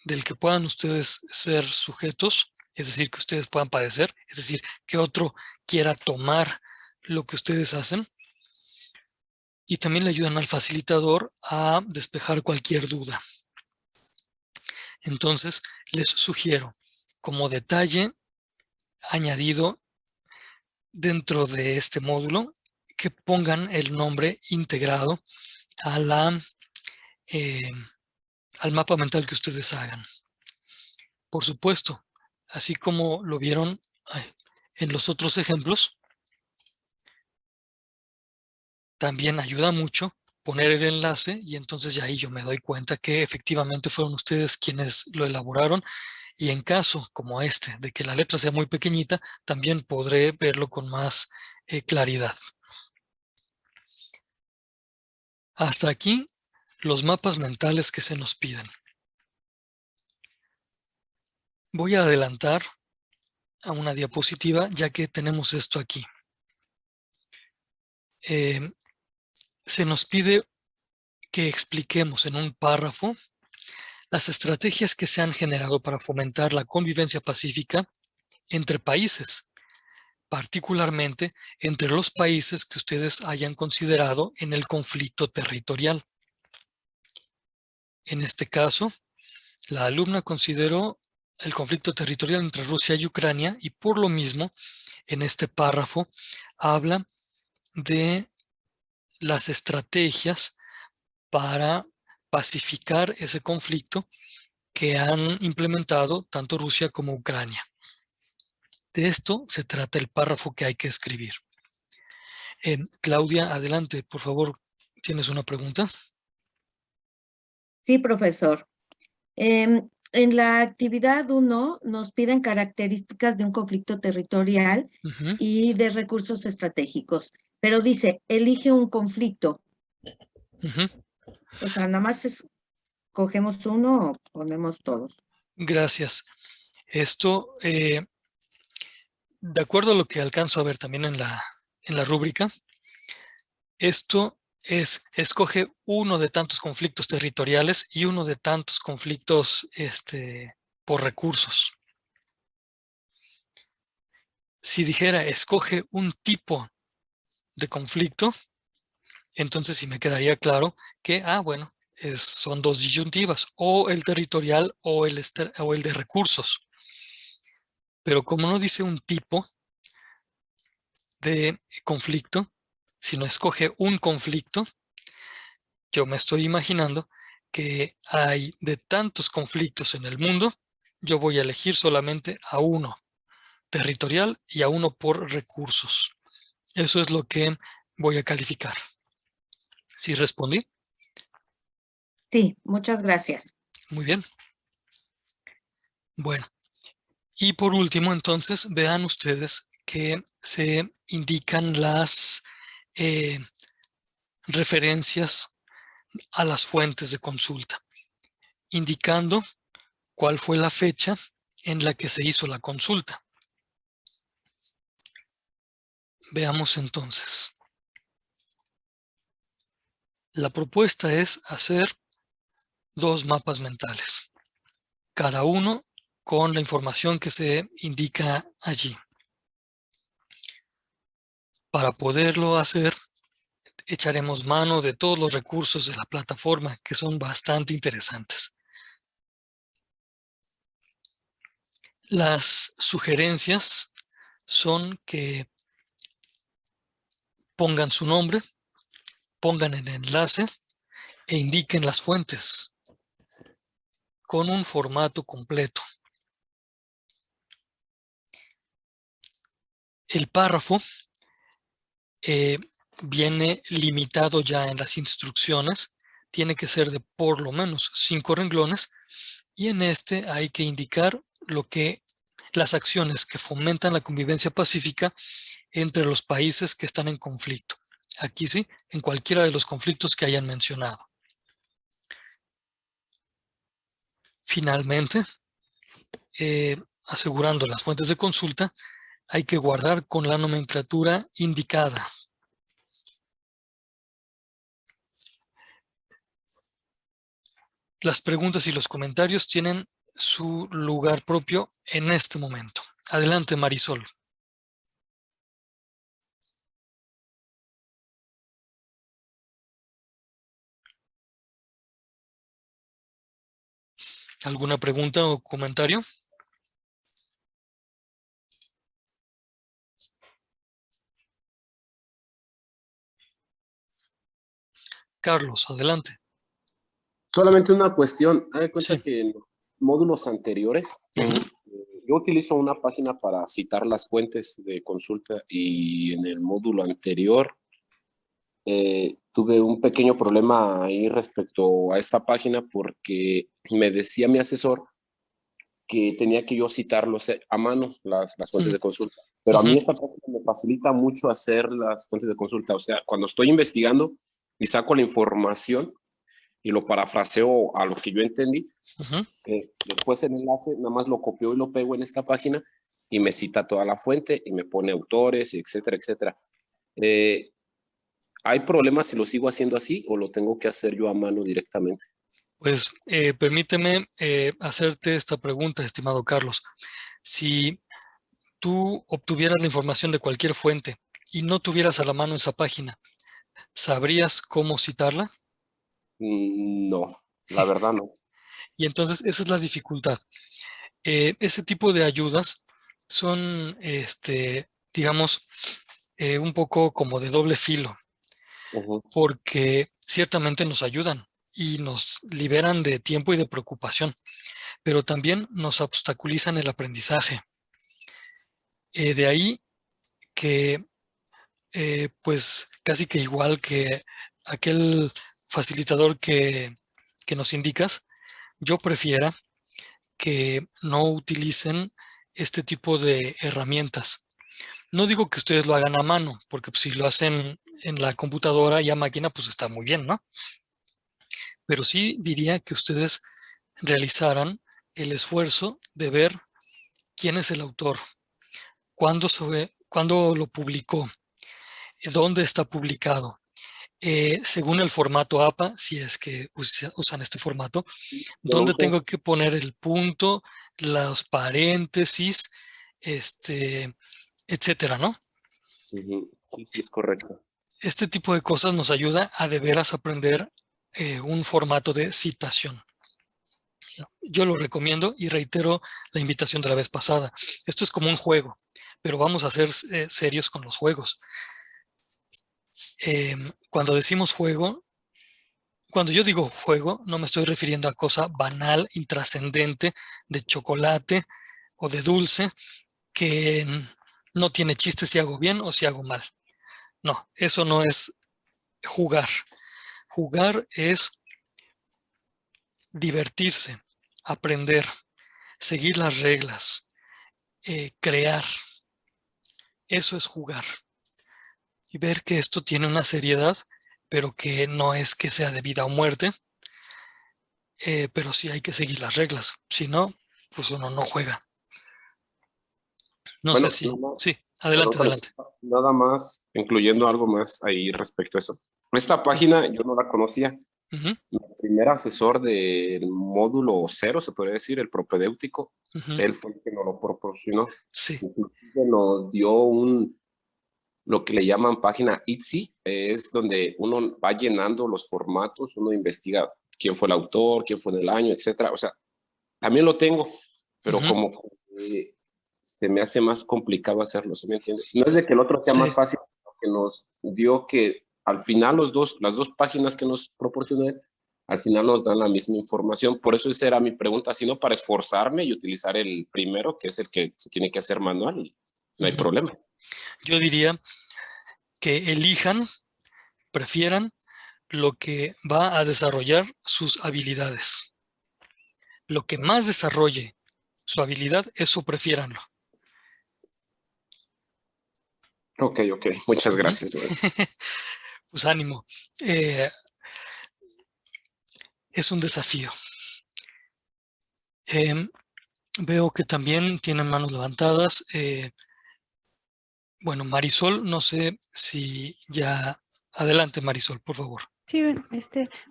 del que puedan ustedes ser sujetos, es decir, que ustedes puedan padecer, es decir, que otro quiera tomar lo que ustedes hacen, y también le ayudan al facilitador a despejar cualquier duda. Entonces, les sugiero, como detalle añadido dentro de este módulo, que pongan el nombre integrado a al mapa mental que ustedes hagan. Por supuesto, así como lo vieron en los otros ejemplos, también ayuda mucho poner el enlace y entonces ya ahí yo me doy cuenta que efectivamente fueron ustedes quienes lo elaboraron, y en caso como este, de que la letra sea muy pequeñita, también podré verlo con más claridad. Hasta aquí los mapas mentales que se nos piden. Voy a adelantar a una diapositiva ya que tenemos esto aquí. Se nos pide que expliquemos en un párrafo las estrategias que se han generado para fomentar la convivencia pacífica entre países, particularmente entre los países que ustedes hayan considerado en el conflicto territorial. En este caso, la alumna consideró el conflicto territorial entre Rusia y Ucrania y por lo mismo, en este párrafo, habla de las estrategias para pacificar ese conflicto que han implementado tanto Rusia como Ucrania. De esto se trata el párrafo que hay que escribir. Claudia, adelante, por favor, ¿tienes una pregunta? Sí, profesor. En la actividad 1 nos piden características de un conflicto territorial y de recursos estratégicos, pero dice, elige un conflicto. O sea, nada más escogemos uno o ponemos todos. Gracias. Esto, de acuerdo a lo que alcanzo a ver también en la rúbrica, esto escoge uno de tantos conflictos territoriales y uno de tantos conflictos por recursos. Si dijera, escoge un tipo de conflicto, entonces sí me quedaría claro que, bueno, son dos disyuntivas, o el territorial o el de recursos. Pero como no dice un tipo de conflicto, sino escoge un conflicto, yo me estoy imaginando que hay de tantos conflictos en el mundo, yo voy a elegir solamente a uno territorial y a uno por recursos. Eso es lo que voy a calificar. ¿Sí respondí? Sí, muchas gracias. Muy bien. Bueno, y por último, entonces, vean ustedes que se indican las referencias a las fuentes de consulta, indicando cuál fue la fecha en la que se hizo la consulta. Veamos entonces. La propuesta es hacer 2 mapas mentales, cada uno con la información que se indica allí. Para poderlo hacer, echaremos mano de todos los recursos de la plataforma, que son bastante interesantes. Las sugerencias son que pongan su nombre, pongan el enlace e indiquen las fuentes con un formato completo. El párrafo viene limitado ya en las instrucciones, tiene que ser de por lo menos 5 renglones, y en este hay que indicar las acciones que fomentan la convivencia pacífica entre los países que están en conflicto. Aquí sí, en cualquiera de los conflictos que hayan mencionado. Finalmente, asegurando las fuentes de consulta, hay que guardar con la nomenclatura indicada. Las preguntas y los comentarios tienen su lugar propio en este momento. Adelante, Marisol. ¿Alguna pregunta o comentario? Carlos, adelante. Solamente una cuestión. Haz de cuenta Sí. que en los módulos anteriores, yo utilizo una página para citar las fuentes de consulta, y en el módulo anterior tuve un pequeño problema ahí respecto a esa página, porque me decía mi asesor que tenía que yo citarlos a mano, las fuentes de consulta. Pero a mí esta página me facilita mucho hacer las fuentes de consulta. O sea, cuando estoy investigando y saco la información y lo parafraseo a lo que yo entendí, después el enlace nada más lo copio y lo pego en esta página y me cita toda la fuente y me pone autores, etcétera, etcétera. ¿Hay problemas si lo sigo haciendo así o lo tengo que hacer yo a mano directamente? Pues permíteme hacerte esta pregunta, estimado Carlos. Si tú obtuvieras la información de cualquier fuente y no tuvieras a la mano esa página, ¿sabrías cómo citarla? No, la verdad no. Y entonces esa es la dificultad. Ese tipo de ayudas son, digamos, un poco como de doble filo, porque ciertamente nos ayudan y nos liberan de tiempo y de preocupación, pero también nos obstaculizan el aprendizaje. De ahí que, pues, casi que igual que aquel facilitador que nos indicas, yo prefiera que no utilicen este tipo de herramientas. No digo que ustedes lo hagan a mano, porque si lo hacen en la computadora y a máquina, pues está muy bien, ¿no? Pero sí diría que ustedes realizaran el esfuerzo de ver quién es el autor, cuándo lo publicó, dónde está publicado. Según el formato APA, si es que usan este formato, dónde tengo que poner el punto, los paréntesis, etcétera, ¿no? Sí, sí, es correcto. Este tipo de cosas nos ayuda a de veras aprender un formato de citación. Yo lo recomiendo y reitero la invitación de la vez pasada. Esto es como un juego, pero vamos a ser serios con los juegos. Cuando decimos juego, cuando yo digo juego, no me estoy refiriendo a cosa banal, intrascendente, de chocolate o de dulce, que no tiene chiste si hago bien o si hago mal. No, eso no es jugar. Jugar es divertirse, aprender, seguir las reglas, crear. Eso es jugar. Y ver que esto tiene una seriedad, pero que no es que sea de vida o muerte, pero sí hay que seguir las reglas. Si no, pues uno no juega. No sé si... Sí, adelante, adelante. Nada más, incluyendo algo más ahí respecto a eso. Esta página yo no la conocía. Mi primer asesor del módulo 0, se podría decir, el propedéutico, él fue el que nos lo proporcionó. Sí. Inclusive nos dio lo que le llaman página ITSI, es donde uno va llenando los formatos, uno investiga quién fue el autor, quién fue en el año, etcétera. O sea, también lo tengo, pero como que se me hace más complicado hacerlo, ¿sí me entiende? No es de que el otro sea más fácil, sino que nos dio que al final las dos páginas que nos proporcioné, al final nos dan la misma información. Por eso esa era mi pregunta, sino para esforzarme y utilizar el primero, que es el que se tiene que hacer manual, y no hay problema. Yo diría que prefieran lo que va a desarrollar sus habilidades. Lo que más desarrolle su habilidad, eso prefiéranlo. Ok. Muchas gracias. Pues ánimo. Es un desafío. Veo que también tienen manos levantadas. Bueno, Marisol, no sé si ya... Adelante, Marisol, por favor. Sí,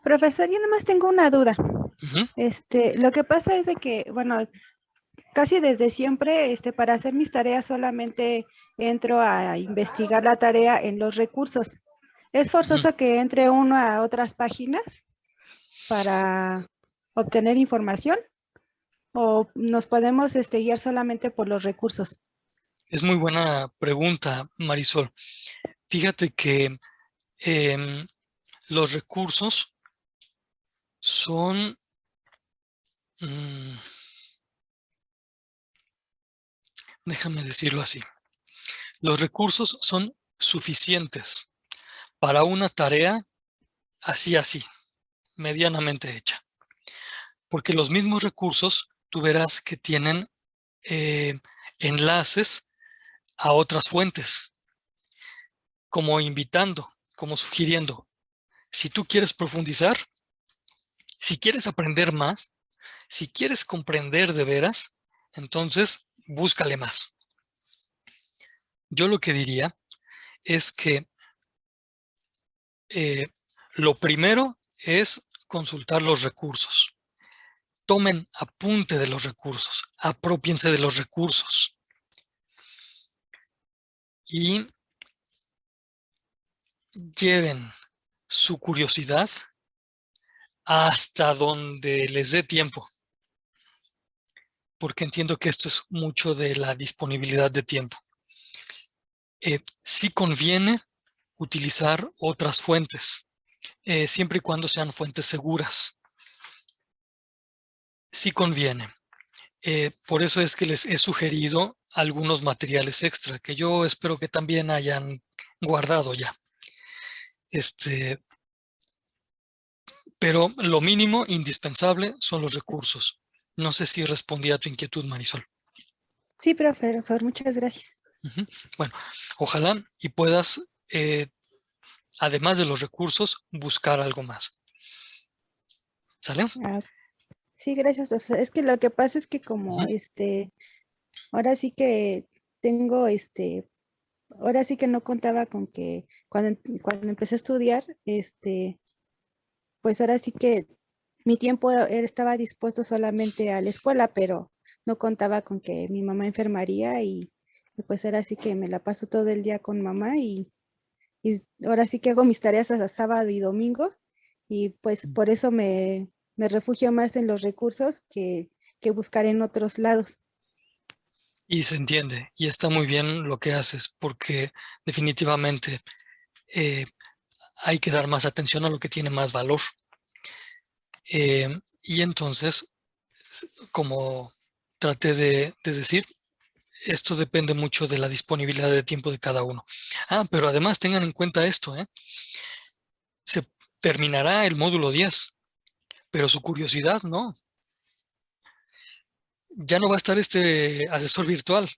profesor, yo nada más tengo una duda. Lo que pasa es de que, bueno, casi desde siempre, para hacer mis tareas solamente entro a investigar la tarea en los recursos. ¿Es forzoso que entre uno a otras páginas para obtener información? ¿O nos podemos guiar solamente por los recursos? Es muy buena pregunta, Marisol. Fíjate que los recursos son... déjame decirlo así. Los recursos son suficientes para una tarea así, medianamente hecha. Porque los mismos recursos, tú verás que tienen enlaces a otras fuentes, como invitando, como sugiriendo. Si tú quieres profundizar, si quieres aprender más, si quieres comprender de veras, entonces búscale más. Yo lo que diría es que lo primero es consultar los recursos. Tomen apunte de los recursos, apropiense de los recursos. Y lleven su curiosidad hasta donde les dé tiempo. Porque entiendo que esto es mucho de la disponibilidad de tiempo. Sí conviene utilizar otras fuentes, siempre y cuando sean fuentes seguras. Sí conviene. Por eso es que les he sugerido algunos materiales extra, que yo espero que también hayan guardado ya. Pero lo mínimo indispensable son los recursos. No sé si respondí a tu inquietud, Marisol. Sí, profesor, muchas gracias. Bueno, ojalá y puedas, además de los recursos, buscar algo más. ¿Sale? Sí, gracias, profesor. Es que lo que pasa es que como ahora sí que tengo ahora sí que no contaba con que cuando empecé a estudiar, pues ahora sí que mi tiempo estaba dispuesto solamente a la escuela, pero no contaba con que mi mamá enfermaría y pues ahora sí que me la paso todo el día con mamá y ahora sí que hago mis tareas hasta sábado y domingo y pues por eso me refugio más en los recursos que buscar en otros lados. Y se entiende, y está muy bien lo que haces, porque definitivamente hay que dar más atención a lo que tiene más valor. Y entonces, como traté de decir, esto depende mucho de la disponibilidad de tiempo de cada uno. Pero además tengan en cuenta esto, se terminará el módulo 10, pero su curiosidad no. Ya no va a estar este asesor virtual,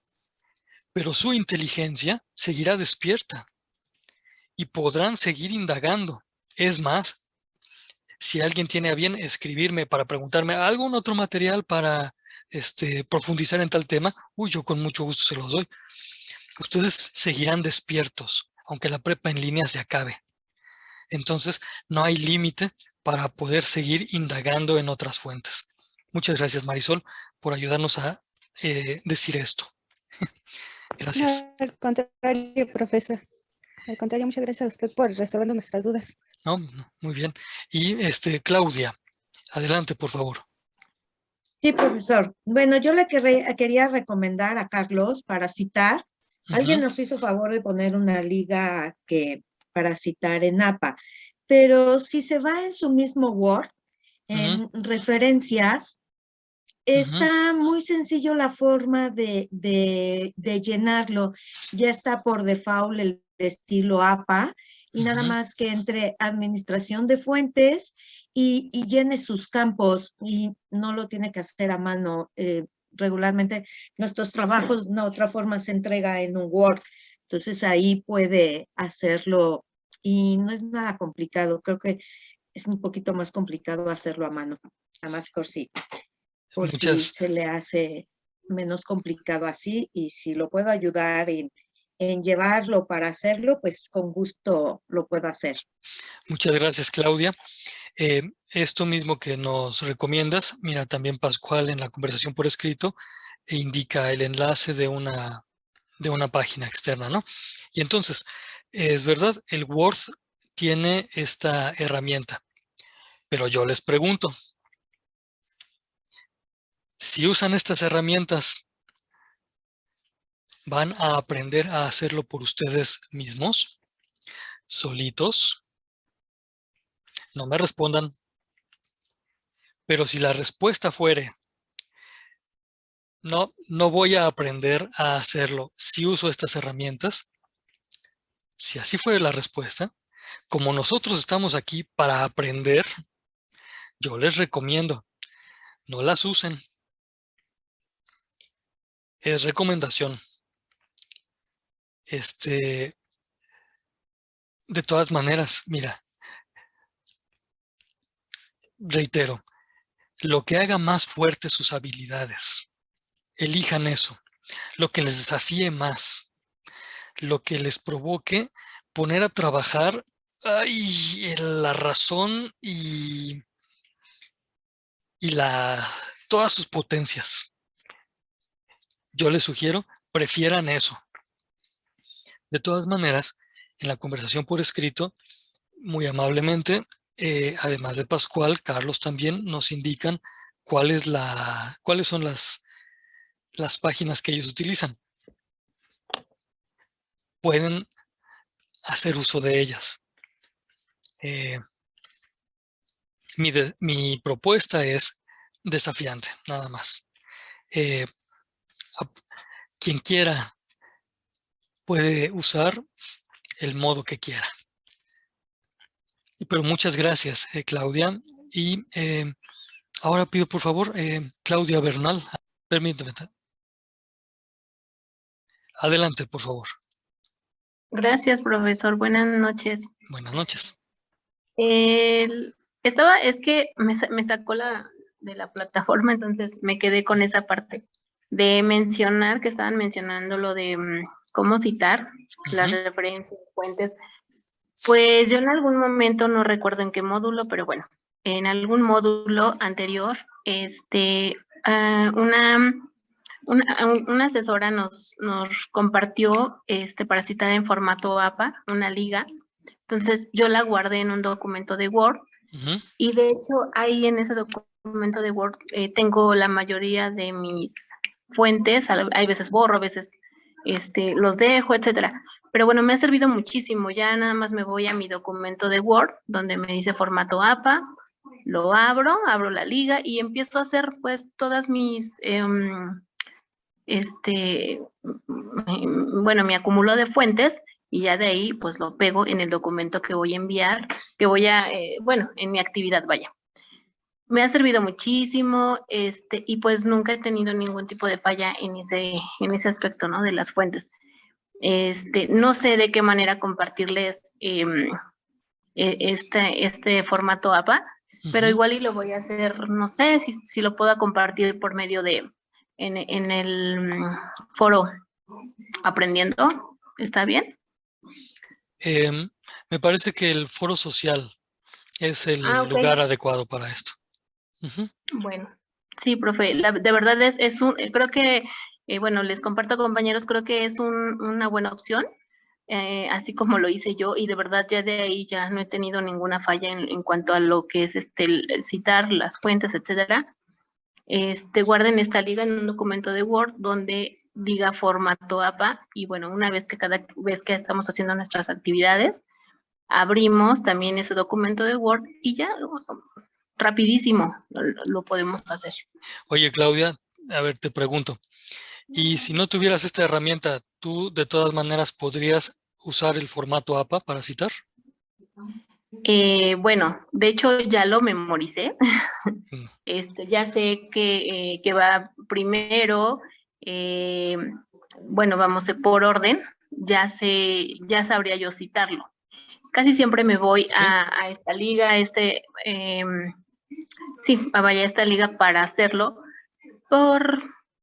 pero su inteligencia seguirá despierta y podrán seguir indagando. Es más, si alguien tiene a bien escribirme para preguntarme algún otro material para profundizar en tal tema, yo con mucho gusto se los doy. Ustedes seguirán despiertos, aunque la prepa en línea se acabe. Entonces, no hay límite para poder seguir indagando en otras fuentes. Muchas gracias, Marisol, por ayudarnos a decir esto. Gracias. No, al contrario, profesor. Al contrario, muchas gracias a usted por resolver nuestras dudas. No, muy bien. Y Claudia, adelante, por favor. Sí, profesor. Bueno, yo le quería recomendar a Carlos para citar. Alguien nos hizo favor de poner una liga para citar en APA, pero si se va en su mismo Word, en referencias, está muy sencillo la forma de llenarlo. Ya está por default el estilo APA y nada más que entre administración de fuentes y llene sus campos y no lo tiene que hacer a mano. Regularmente nuestros trabajos de una otra forma se entrega en un Word, entonces ahí puede hacerlo y no es nada complicado. Creo que es un poquito más complicado hacerlo a mano, a más cosita. Por si se le hace menos complicado así, y si lo puedo ayudar en llevarlo para hacerlo, pues con gusto lo puedo hacer. Muchas gracias, Claudia. Esto mismo que nos recomiendas, mira, también Pascual en la conversación por escrito indica el enlace de una página externa, ¿no? Y entonces, es verdad, el Word tiene esta herramienta, pero yo les pregunto, si usan estas herramientas, ¿van a aprender a hacerlo por ustedes mismos? ¿Solitos? No me respondan. Pero si la respuesta fuere, no voy a aprender a hacerlo si uso estas herramientas, si así fuera la respuesta, como nosotros estamos aquí para aprender, yo les recomiendo, no las usen. Es recomendación. De todas maneras, mira, reitero, lo que haga más fuertes sus habilidades, elijan eso, lo que les desafíe más, lo que les provoque poner a trabajar la razón y todas sus potencias. Yo les sugiero, prefieran eso. De todas maneras, en la conversación por escrito, muy amablemente, además de Pascual, Carlos también nos indican cuáles son las páginas que ellos utilizan. Pueden hacer uso de ellas. Mi propuesta es desafiante, nada más. Quien quiera puede usar el modo que quiera. Pero muchas gracias, Claudia. Y ahora pido, por favor, Claudia Bernal, permíteme. Adelante, por favor. Gracias, profesor. Buenas noches. Buenas noches. Es que me sacó de la plataforma, entonces me quedé con esa parte de mencionar, que estaban mencionando lo de cómo citar las referencias, fuentes. Pues yo en algún momento, no recuerdo en qué módulo, pero bueno, en algún módulo anterior, una asesora nos compartió para citar en formato APA, una liga. Entonces yo la guardé en un documento de Word y de hecho ahí en ese documento de Word tengo la mayoría de mis fuentes. Hay veces borro, a veces los dejo, etcétera. Pero bueno, me ha servido muchísimo. Ya nada más me voy a mi documento de Word donde me dice formato APA, lo abro la liga y empiezo a hacer pues todas mis mi acúmulo de fuentes, y ya de ahí pues lo pego en el documento que voy a enviar, en mi actividad, vaya. Me ha servido muchísimo, y pues nunca he tenido ningún tipo de falla en ese aspecto, ¿no? De las fuentes. No sé de qué manera compartirles este formato APA, pero igual y lo voy a hacer, no sé si lo puedo compartir por medio de en el foro Aprendiendo. ¿Está bien? Me parece que el foro social es el lugar adecuado para esto. Bueno, sí, profe, de verdad creo que, bueno, les comparto, compañeros, creo que es una buena opción, así como lo hice yo, y de verdad ya de ahí ya no he tenido ninguna falla en cuanto a lo que es citar las fuentes, etcétera. Guarden esta liga en un documento de Word donde diga formato APA, y bueno, una vez que cada vez que estamos haciendo nuestras actividades, abrimos también ese documento de Word y ya rapidísimo lo podemos hacer. Oye, Claudia, a ver, te pregunto, y si no tuvieras esta herramienta, ¿tú de todas maneras podrías usar el formato APA para citar? Bueno, de hecho ya lo memoricé. Ya sé que va primero, bueno, vamos por orden, ya sabría yo citarlo. Casi siempre me voy a esta liga, vaya a esta liga para hacerlo,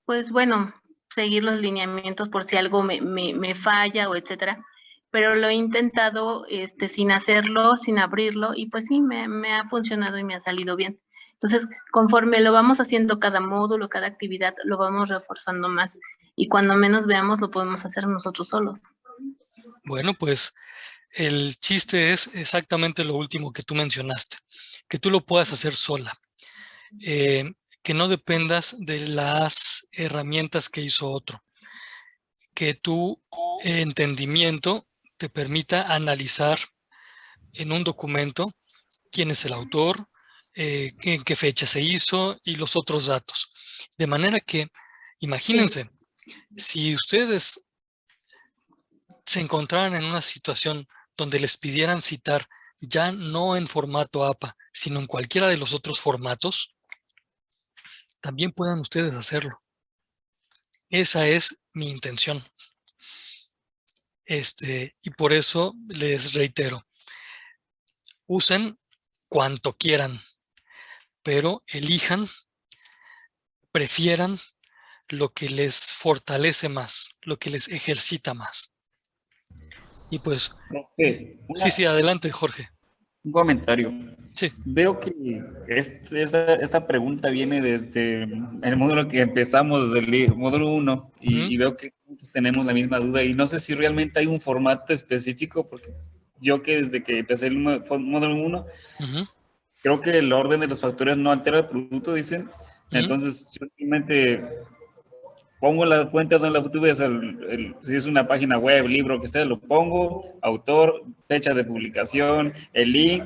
pues bueno, seguir los lineamientos por si algo me falla o etcétera, pero lo he intentado sin hacerlo, sin abrirlo, y pues sí, me ha funcionado y me ha salido bien. Entonces, conforme lo vamos haciendo cada módulo, cada actividad, lo vamos reforzando más, y cuando menos veamos lo podemos hacer nosotros solos. Bueno, pues el chiste es exactamente lo último que tú mencionaste, que tú lo puedas hacer sola, que no dependas de las herramientas que hizo otro, que tu entendimiento te permita analizar en un documento quién es el autor, en qué fecha se hizo y los otros datos. De manera que, imagínense, si ustedes se encontraran en una situación donde les pidieran citar ya no en formato APA, sino en cualquiera de los otros formatos, también puedan ustedes hacerlo. Esa es mi intención. Y por eso les reitero, usen cuanto quieran, pero elijan, prefieran lo que les fortalece más, lo que les ejercita más. Y pues, sí, adelante, Jorge. Un comentario. Sí. Veo que esta pregunta viene desde el módulo que empezamos, desde el módulo 1, y veo que tenemos la misma duda, y no sé si realmente hay un formato específico, porque yo que desde que empecé el módulo 1, creo que el orden de los factores no altera el producto, dicen. Entonces, yo simplemente pongo la fuente donde la tuve, si es una página web, libro, que sea, lo pongo, autor, fecha de publicación, el link,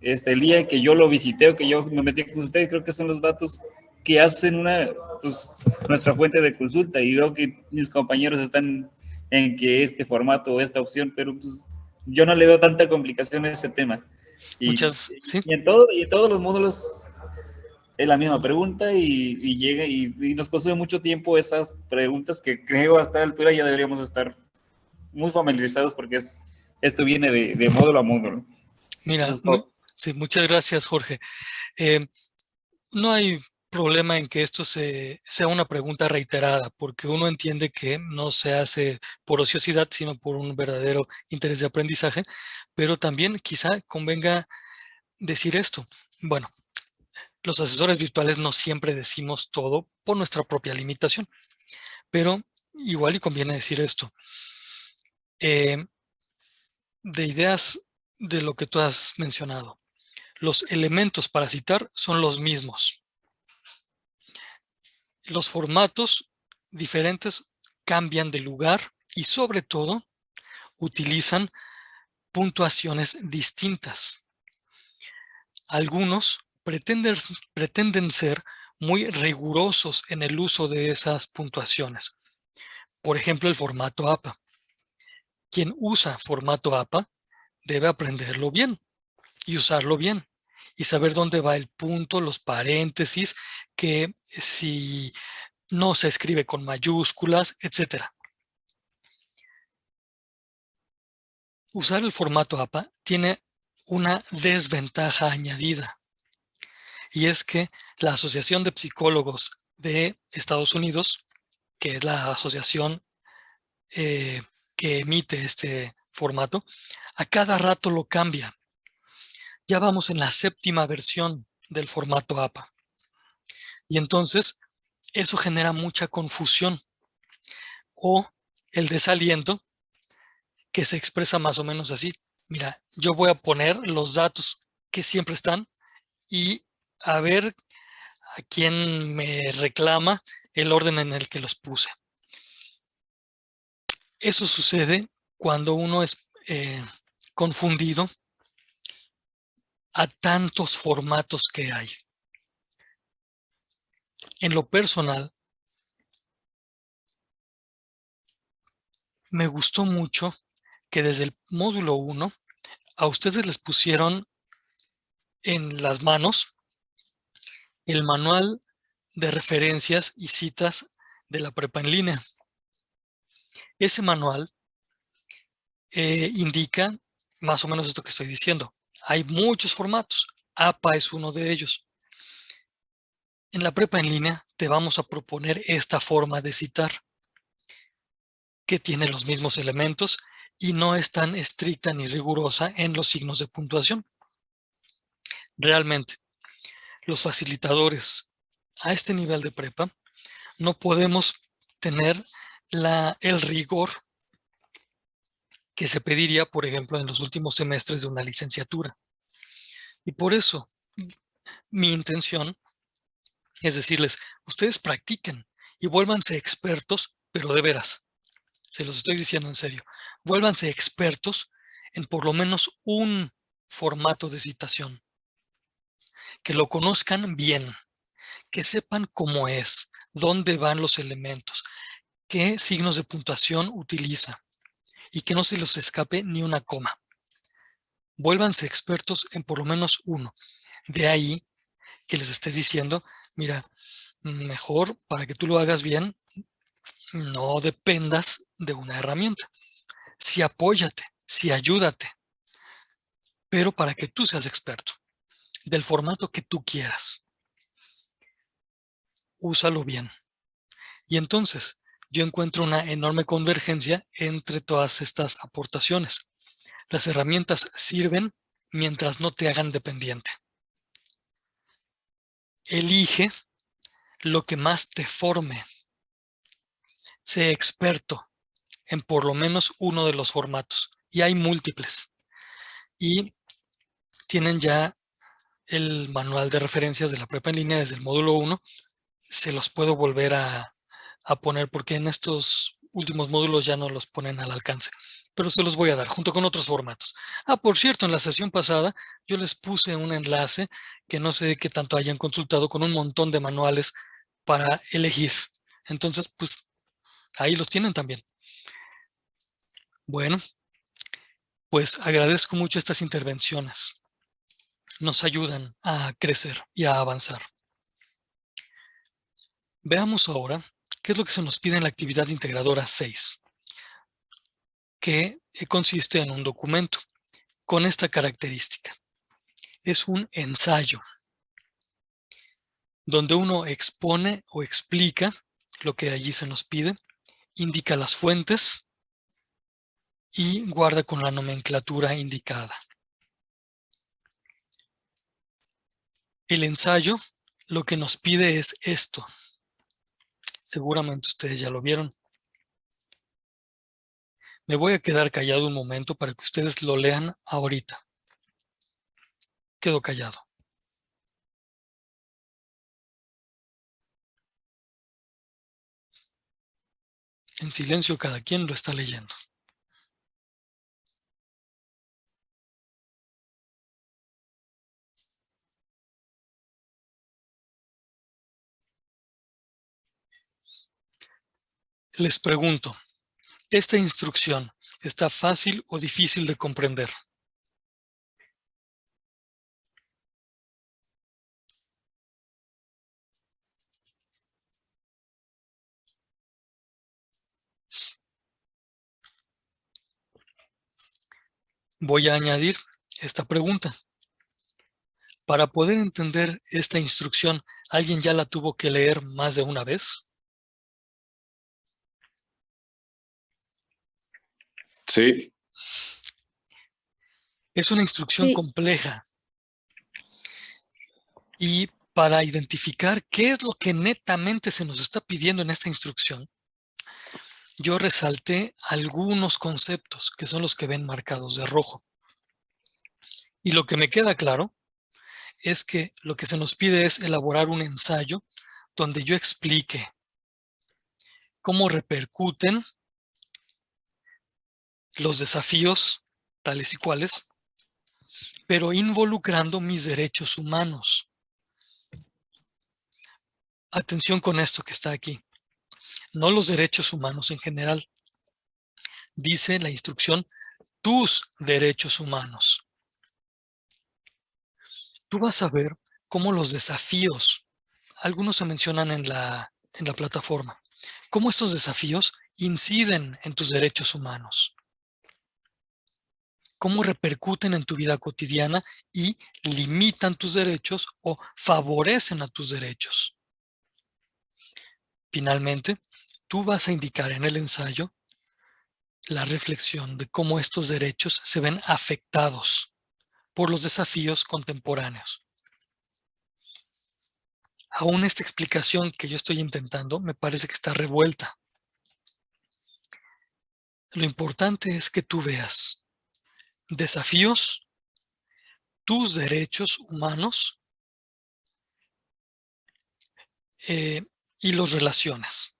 el día que yo lo visité o que yo me metí con ustedes, creo que son los datos que hacen nuestra fuente de consulta, y veo que mis compañeros están en que este formato o esta opción, pero pues yo no le veo tanta complicación a ese tema. Y en todos los módulos es la misma pregunta, y llega y nos consume mucho tiempo esas preguntas que creo a esta altura ya deberíamos estar muy familiarizados, porque esto viene de módulo a módulo. Mira, sí, muchas gracias, Jorge. No hay problema en que esto sea una pregunta reiterada, porque uno entiende que no se hace por ociosidad, sino por un verdadero interés de aprendizaje, pero también quizá convenga decir esto. Bueno, los asesores virtuales no siempre decimos todo por nuestra propia limitación, pero igual y conviene decir esto. De ideas de lo que tú has mencionado, los elementos para citar son los mismos. Los formatos diferentes cambian de lugar y sobre todo utilizan puntuaciones distintas. Algunos pretenden ser muy rigurosos en el uso de esas puntuaciones. Por ejemplo, el formato APA. Quien usa formato APA debe aprenderlo bien y usarlo bien y saber dónde va el punto, los paréntesis, que si no se escribe con mayúsculas, etc. Usar el formato APA tiene una desventaja añadida, y es que la Asociación de Psicólogos de Estados Unidos, que es la asociación que emite este formato, a cada rato lo cambia. Ya vamos en la 7ª versión del formato APA. Y entonces eso genera mucha confusión o el desaliento, que se expresa más o menos así. Mira, yo voy a poner los datos que siempre están y a ver a quién me reclama el orden en el que los puse. Eso sucede cuando uno es confundido a tantos formatos que hay. En lo personal, me gustó mucho que desde el módulo 1 a ustedes les pusieron en las manos el manual de referencias y citas de la prepa en línea. Ese manual indica más o menos esto que estoy diciendo. Hay muchos formatos. APA es uno de ellos. En la prepa en línea te vamos a proponer esta forma de citar, que tiene los mismos elementos y no es tan estricta ni rigurosa en los signos de puntuación. Realmente, los facilitadores a este nivel de prepa no podemos tener el rigor que se pediría, por ejemplo, en los últimos semestres de una licenciatura. Y por eso, mi intención es decirles, ustedes practiquen y vuélvanse expertos, pero de veras, se los estoy diciendo en serio, vuélvanse expertos en por lo menos un formato de citación, que lo conozcan bien, que sepan cómo es, dónde van los elementos, qué signos de puntuación utiliza y que no se los escape ni una coma. Vuélvanse expertos en por lo menos uno. De ahí que les esté diciendo, mira, mejor para que tú lo hagas bien, no dependas de una herramienta. Sí apóyate, sí ayúdate, pero para que tú seas experto del formato que tú quieras. Úsalo bien. Y entonces yo encuentro una enorme convergencia entre todas estas aportaciones. Las herramientas sirven mientras no te hagan dependiente. Elige lo que más te forme. Sé experto en por lo menos uno de los formatos. Y hay múltiples. Y tienen ya el manual de referencias de la prepa en línea desde el módulo 1. Se los puedo volver a poner porque en estos últimos módulos ya no los ponen al alcance. Pero se los voy a dar junto con otros formatos. Por cierto, en la sesión pasada yo les puse un enlace que no sé qué tanto hayan consultado con un montón de manuales para elegir. Entonces, pues ahí los tienen también. Bueno, pues agradezco mucho estas intervenciones. Nos ayudan a crecer y a avanzar. Veamos ahora qué es lo que se nos pide en la actividad integradora 6, que consiste en un documento con esta característica. Es un ensayo, donde uno expone o explica lo que allí se nos pide, indica las fuentes y guarda con la nomenclatura indicada. El ensayo lo que nos pide es esto. Seguramente ustedes ya lo vieron. Me voy a quedar callado un momento para que ustedes lo lean ahorita. Quedo callado. En silencio cada quien lo está leyendo. Les pregunto, ¿esta instrucción está fácil o difícil de comprender? Voy a añadir esta pregunta. Para poder entender esta instrucción, ¿alguien ya la tuvo que leer más de una vez? Sí. Es una instrucción compleja Y para identificar qué es lo que netamente se nos está pidiendo en esta instrucción, yo resalté algunos conceptos que son los que ven marcados de rojo. Y lo que me queda claro es que lo que se nos pide es elaborar un ensayo donde yo explique cómo repercuten los desafíos tales y cuales, pero involucrando mis derechos humanos. Atención con esto que está aquí. No los derechos humanos en general. Dice la instrucción, tus derechos humanos. Tú vas a ver cómo los desafíos, algunos se mencionan en la plataforma, cómo estos desafíos inciden en tus derechos humanos. Cómo repercuten en tu vida cotidiana y limitan tus derechos o favorecen a tus derechos. Finalmente, tú vas a indicar en el ensayo la reflexión de cómo estos derechos se ven afectados por los desafíos contemporáneos. Aún esta explicación que yo estoy intentando me parece que está revuelta. Lo importante es que tú veas desafíos, tus derechos humanos y los relaciones.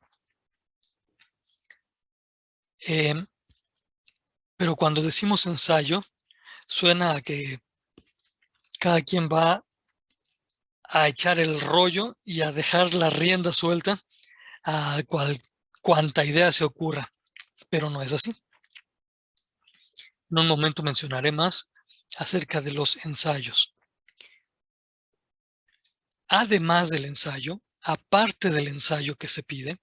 Pero cuando decimos ensayo, suena a que cada quien va a echar el rollo y a dejar la rienda suelta a cuanta idea se ocurra, pero no es así. En un momento mencionaré más acerca de los ensayos. Además del ensayo, aparte del ensayo que se pide,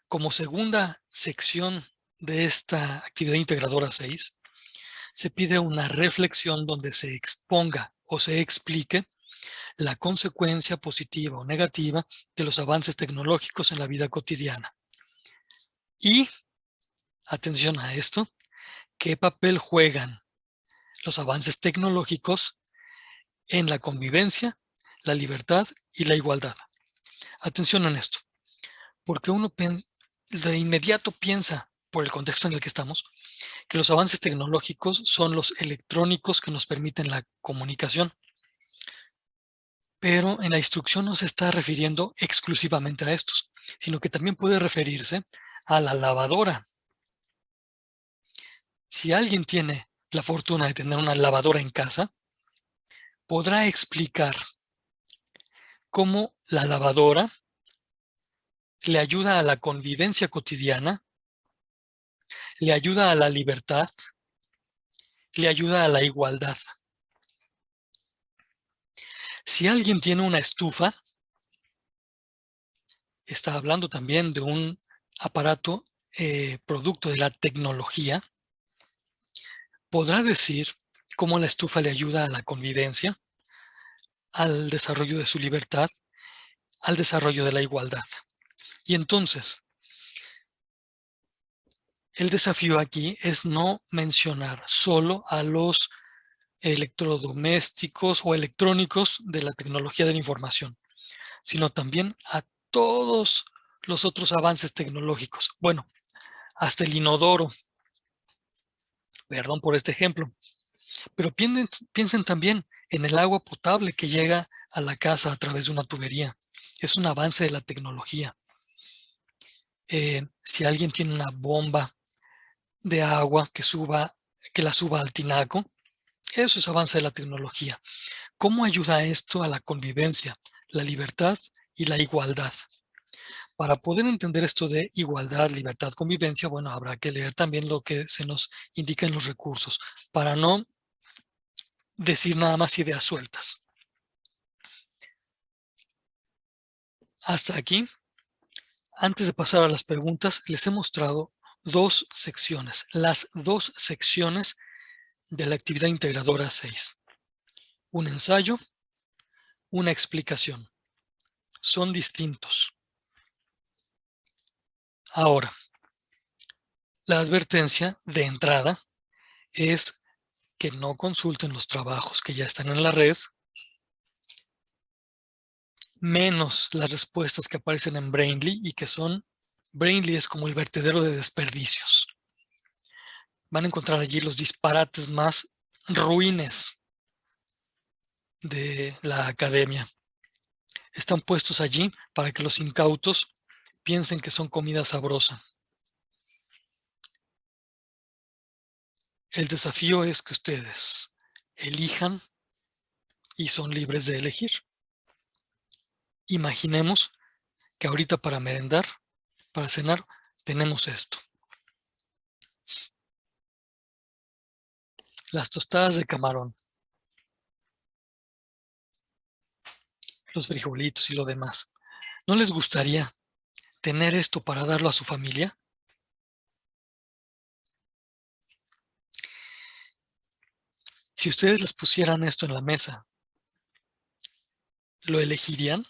como segunda sección de esta actividad integradora 6, se pide una reflexión donde se exponga o se explique la consecuencia positiva o negativa de los avances tecnológicos en la vida cotidiana. Y, atención a esto, ¿qué papel juegan los avances tecnológicos en la convivencia, la libertad y la igualdad? Atención en esto, porque uno de inmediato piensa, por el contexto en el que estamos, que los avances tecnológicos son los electrónicos que nos permiten la comunicación. Pero en la instrucción no se está refiriendo exclusivamente a estos, sino que también puede referirse a la lavadora. Si alguien tiene la fortuna de tener una lavadora en casa, podrá explicar cómo la lavadora le ayuda a la convivencia cotidiana, le ayuda a la libertad, le ayuda a la igualdad. Si alguien tiene una estufa, está hablando también de un aparato producto de la tecnología, podrá decir cómo la estufa le ayuda a la convivencia, al desarrollo de su libertad, al desarrollo de la igualdad. Y entonces, el desafío aquí es no mencionar solo a los electrodomésticos o electrónicos de la tecnología de la información, sino también a todos los otros avances tecnológicos. Bueno, hasta el inodoro. Perdón por este ejemplo. Pero piensen también en el agua potable que llega a la casa a través de una tubería. Es un avance de la tecnología. Si alguien tiene una bomba de agua que la suba al tinaco, eso es avance de la tecnología. ¿Cómo ayuda esto a la convivencia, la libertad y la igualdad? Para poder entender esto de igualdad, libertad, convivencia, bueno, habrá que leer también lo que se nos indica en los recursos, para no decir nada más ideas sueltas. Hasta aquí, antes de pasar a las preguntas, les he mostrado dos secciones, las dos secciones de la actividad integradora 6. Un ensayo, una explicación. Son distintos. Ahora, la advertencia de entrada es que no consulten los trabajos que ya están en la red, menos las respuestas que aparecen en Brainly y que son, Brainly es como el vertedero de desperdicios. Van a encontrar allí los disparates más ruines de la academia. Están puestos allí para que los incautos piensen que son comida sabrosa. El desafío es que ustedes elijan y son libres de elegir. Imaginemos que ahorita para merendar, para cenar, tenemos esto. Las tostadas de camarón, los frijolitos y lo demás. ¿No les gustaría tener esto para darlo a su familia? Si ustedes les pusieran esto en la mesa, ¿lo elegirían?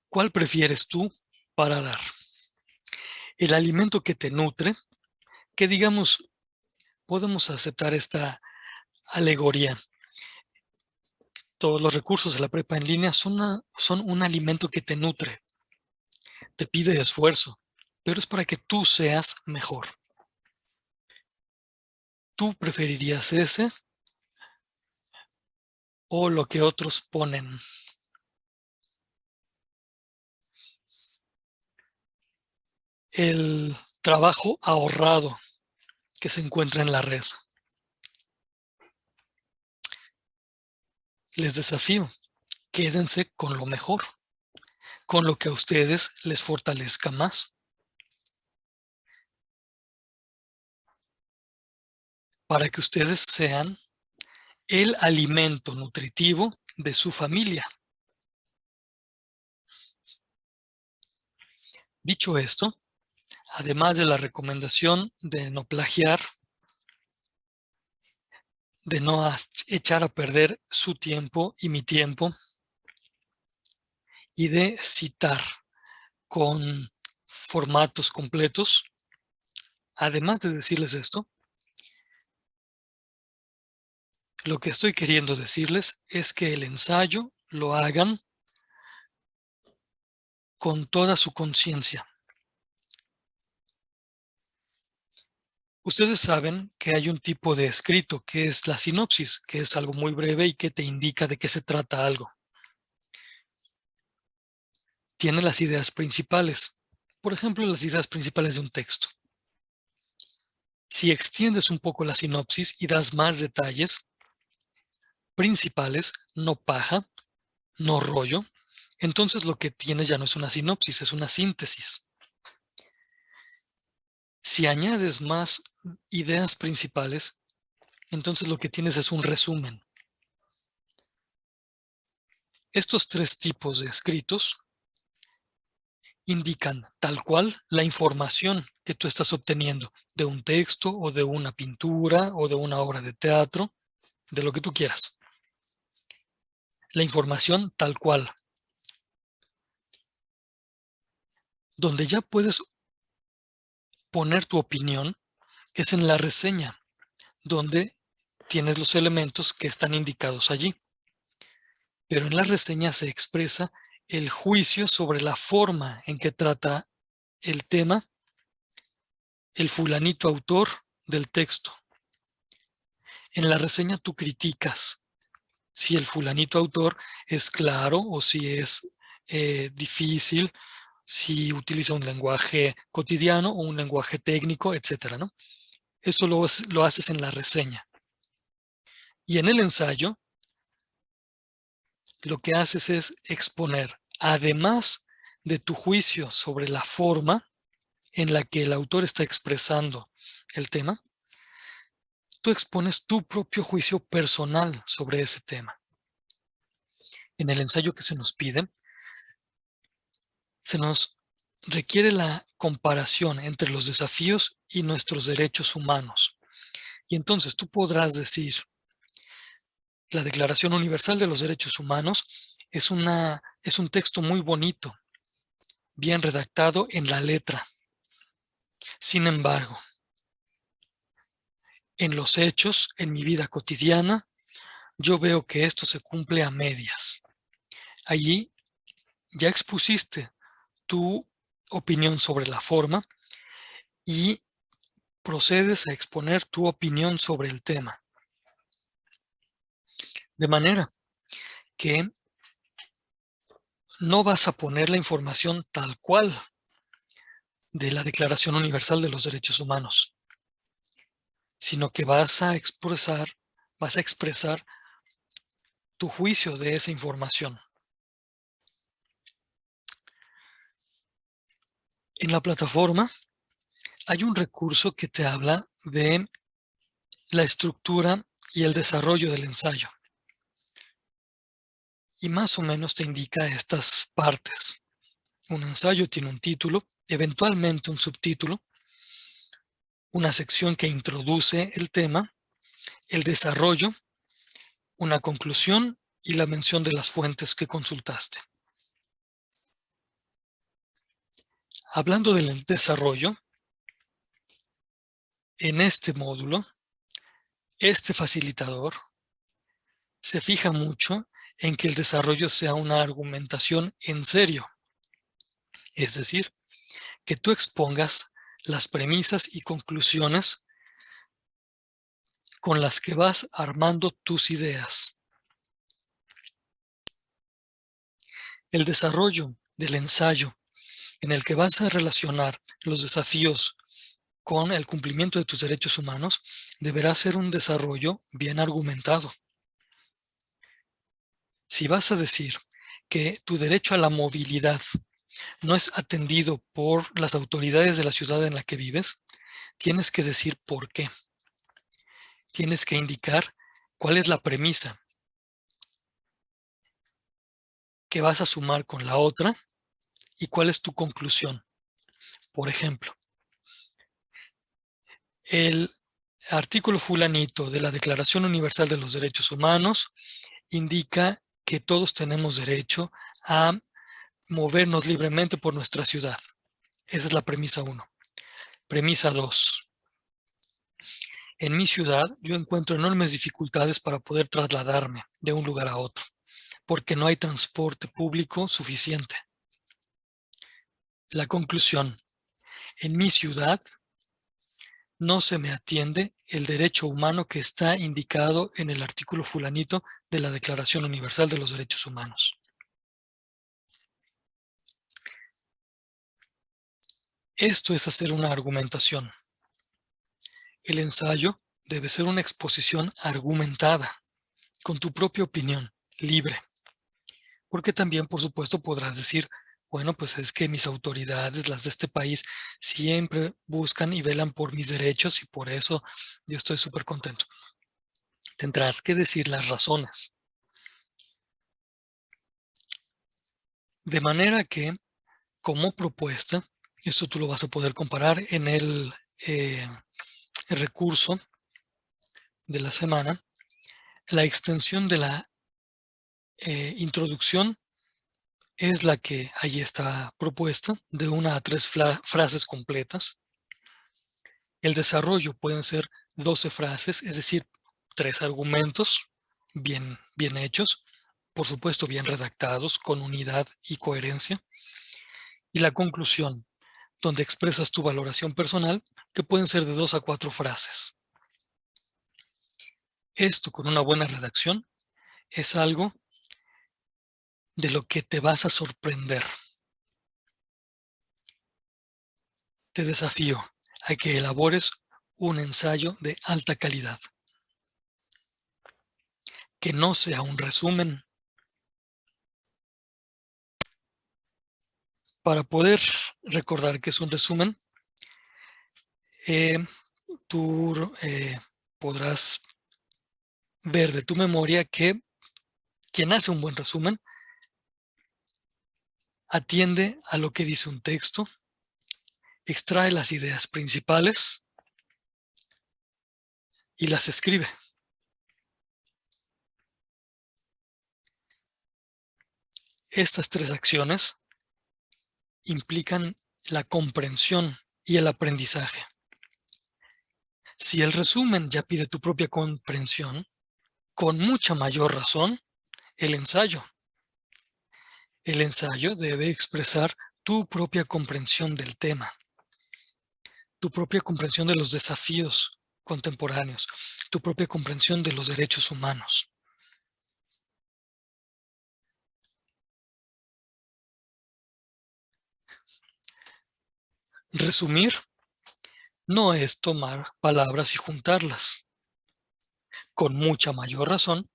¿Cuál prefieres tú para dar? El alimento que te nutre, que digamos, podemos aceptar esta alegoría. Todos los recursos de la prepa en línea son un alimento que te nutre, te pide esfuerzo, pero es para que tú seas mejor. ¿Tú preferirías ese o lo que otros ponen? El trabajo ahorrado que se encuentra en la red. Les desafío, quédense con lo mejor, con lo que a ustedes les fortalezca más. Para que ustedes sean el alimento nutritivo de su familia. Dicho esto, además de la recomendación de no plagiar, de no echar a perder su tiempo y mi tiempo, y de citar con formatos completos, además de decirles esto, lo que estoy queriendo decirles es que el ensayo lo hagan con toda su conciencia. Ustedes saben que hay un tipo de escrito que es la sinopsis, que es algo muy breve y que te indica de qué se trata algo. Tiene las ideas principales. Por ejemplo, las ideas principales de un texto. Si extiendes un poco la sinopsis y das más detalles principales, no paja, no rollo, entonces lo que tienes ya no es una sinopsis, es una síntesis. Si añades más ideas principales, entonces lo que tienes es un resumen. Estos tres tipos de escritos indican tal cual la información que tú estás obteniendo de un texto o de una pintura o de una obra de teatro, de lo que tú quieras. La información tal cual. Donde ya puedes poner tu opinión es en la reseña, donde tienes los elementos que están indicados allí. Pero en la reseña se expresa el juicio sobre la forma en que trata el tema el fulanito autor del texto. En la reseña tú criticas si el fulanito autor es claro o si es difícil, si utiliza un lenguaje cotidiano o un lenguaje técnico, etcétera, ¿no? Eso lo haces en la reseña. Y en el ensayo, lo que haces es exponer, además de tu juicio sobre la forma en la que el autor está expresando el tema, tú expones tu propio juicio personal sobre ese tema. En el ensayo que se nos pide, se nos requiere la comparación entre los desafíos y nuestros derechos humanos. Y entonces tú podrás decir, la Declaración Universal de los Derechos Humanos es un texto muy bonito, bien redactado en la letra. Sin embargo, en los hechos, en mi vida cotidiana, yo veo que esto se cumple a medias. Allí ya expusiste tu opinión sobre la forma y procedes a exponer tu opinión sobre el tema. De manera que no vas a poner la información tal cual de la Declaración Universal de los Derechos Humanos, sino que vas a expresar tu juicio de esa información. En la plataforma hay un recurso que te habla de la estructura y el desarrollo del ensayo. Y más o menos te indica estas partes. Un ensayo tiene un título, eventualmente un subtítulo, una sección que introduce el tema, el desarrollo, una conclusión y la mención de las fuentes que consultaste. Hablando del desarrollo, en este módulo, este facilitador se fija mucho en que el desarrollo sea una argumentación en serio. Es decir, que tú expongas las premisas y conclusiones con las que vas armando tus ideas. El desarrollo del ensayo en el que vas a relacionar los desafíos con el cumplimiento de tus derechos humanos deberá ser un desarrollo bien argumentado. Si vas a decir que tu derecho a la movilidad no es atendido por las autoridades de la ciudad en la que vives, tienes que decir por qué. Tienes que indicar cuál es la premisa que vas a sumar con la otra y cuál es tu conclusión. Por ejemplo, el artículo fulanito de la Declaración Universal de los Derechos Humanos indica que todos tenemos derecho a movernos libremente por nuestra ciudad. Esa es la premisa 1. Premisa 2. En mi ciudad yo encuentro enormes dificultades para poder trasladarme de un lugar a otro, porque no hay transporte público suficiente. La conclusión: en mi ciudad no se me atiende el derecho humano que está indicado en el artículo fulanito de la Declaración Universal de los Derechos Humanos. Esto es hacer una argumentación. El ensayo debe ser una exposición argumentada, con tu propia opinión, libre. Porque también, por supuesto, podrás decir, bueno, pues es que mis autoridades, las de este país, siempre buscan y velan por mis derechos y por eso yo estoy súper contento. Tendrás que decir las razones. De manera que, como propuesta, esto tú lo vas a poder comparar en el recurso de la semana, la extensión de la introducción es la que ahí está propuesta, de 1 a 3 frases completas. El desarrollo pueden ser 12 frases, es decir, 3 argumentos bien hechos, por supuesto bien redactados, con unidad y coherencia. Y la conclusión, donde expresas tu valoración personal, que pueden ser de 2 a 4 frases. Esto, con una buena redacción, es algo de lo que te vas a sorprender. Te desafío a que elabores un ensayo de alta calidad. Que no sea un resumen. Para poder recordar que es un resumen, tú podrás ver de tu memoria que quien hace un buen resumen atiende a lo que dice un texto, extrae las ideas principales y las escribe. Estas 3 acciones implican la comprensión y el aprendizaje. Si el resumen ya pide tu propia comprensión, con mucha mayor razón, el ensayo. El ensayo debe expresar tu propia comprensión del tema, tu propia comprensión de los desafíos contemporáneos, tu propia comprensión de los derechos humanos. Resumir no es tomar palabras y juntarlas. Con mucha mayor razón,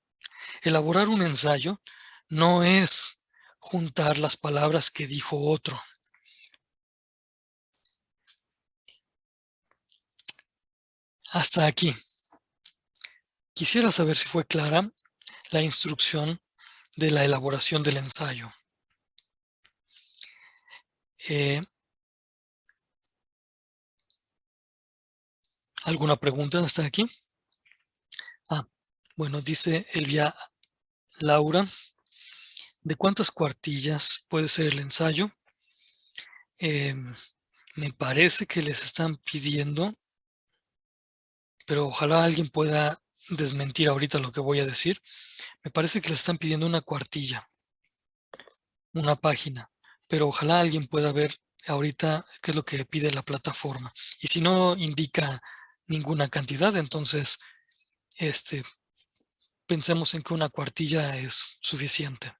elaborar un ensayo no es juntar las palabras que dijo otro. Hasta aquí. Quisiera saber si fue clara la instrucción de la elaboración del ensayo. ¿Alguna pregunta hasta aquí? Bueno, dice Elvia Laura, ¿de cuántas cuartillas puede ser el ensayo? Me parece que les están pidiendo, pero ojalá alguien pueda desmentir ahorita lo que voy a decir. Me parece que les están pidiendo una cuartilla, una página, pero ojalá alguien pueda ver ahorita qué es lo que pide la plataforma. Y si no indica ninguna cantidad, entonces pensemos en que una cuartilla es suficiente.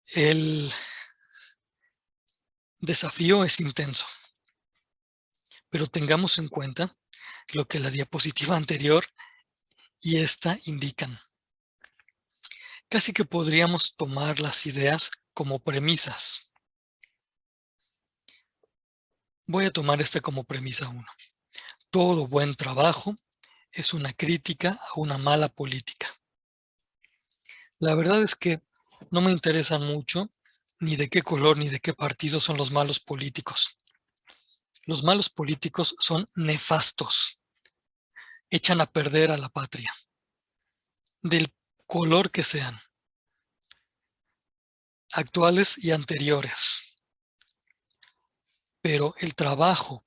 El desafío es intenso, pero tengamos en cuenta lo que la diapositiva anterior y esta indican. Casi que podríamos tomar las ideas como premisas. Voy a tomar esta como premisa 1. Todo buen trabajo es una crítica a una mala política. La verdad es que no me interesa mucho ni de qué color ni de qué partido son los malos políticos. Los malos políticos son nefastos. Echan a perder a la patria. Del color que sean. Actuales y anteriores. Pero el trabajo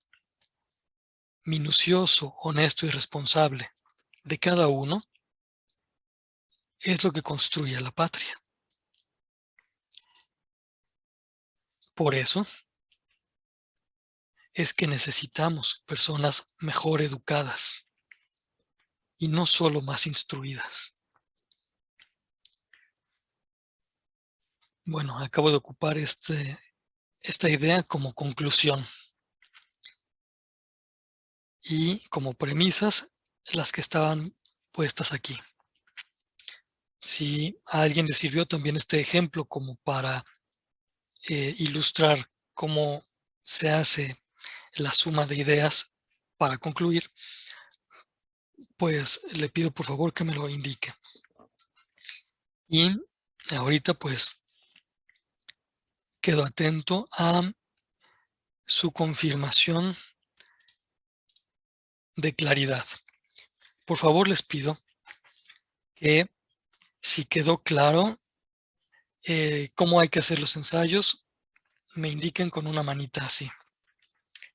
minucioso, honesto y responsable de cada uno es lo que construye a la patria. Por eso es que necesitamos personas mejor educadas y no solo más instruidas. Bueno, acabo de ocupar esta idea como conclusión y como premisas las que estaban puestas aquí. Si a alguien le sirvió también este ejemplo como para ilustrar cómo se hace la suma de ideas para concluir, pues le pido por favor que me lo indique. Y ahorita pues quedo atento a su confirmación de claridad. Por favor les pido que si quedó claro cómo hay que hacer los ensayos, me indiquen con una manita así.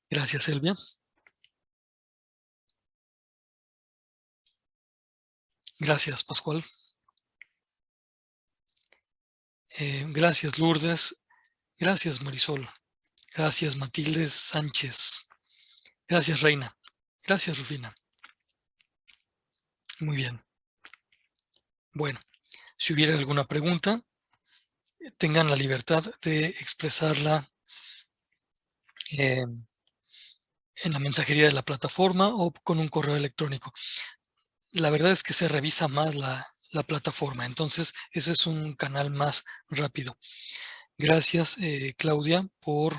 Gracias, Elvia. Gracias, Pascual. Gracias, Lourdes. Gracias, Marisol. Gracias, Matilde Sánchez. Gracias, Reina. Gracias, Rufina. Muy bien. Bueno, si hubiera alguna pregunta, tengan la libertad de expresarla en la mensajería de la plataforma o con un correo electrónico. La verdad es que se revisa más la plataforma, entonces ese es un canal más rápido. Gracias, Claudia, por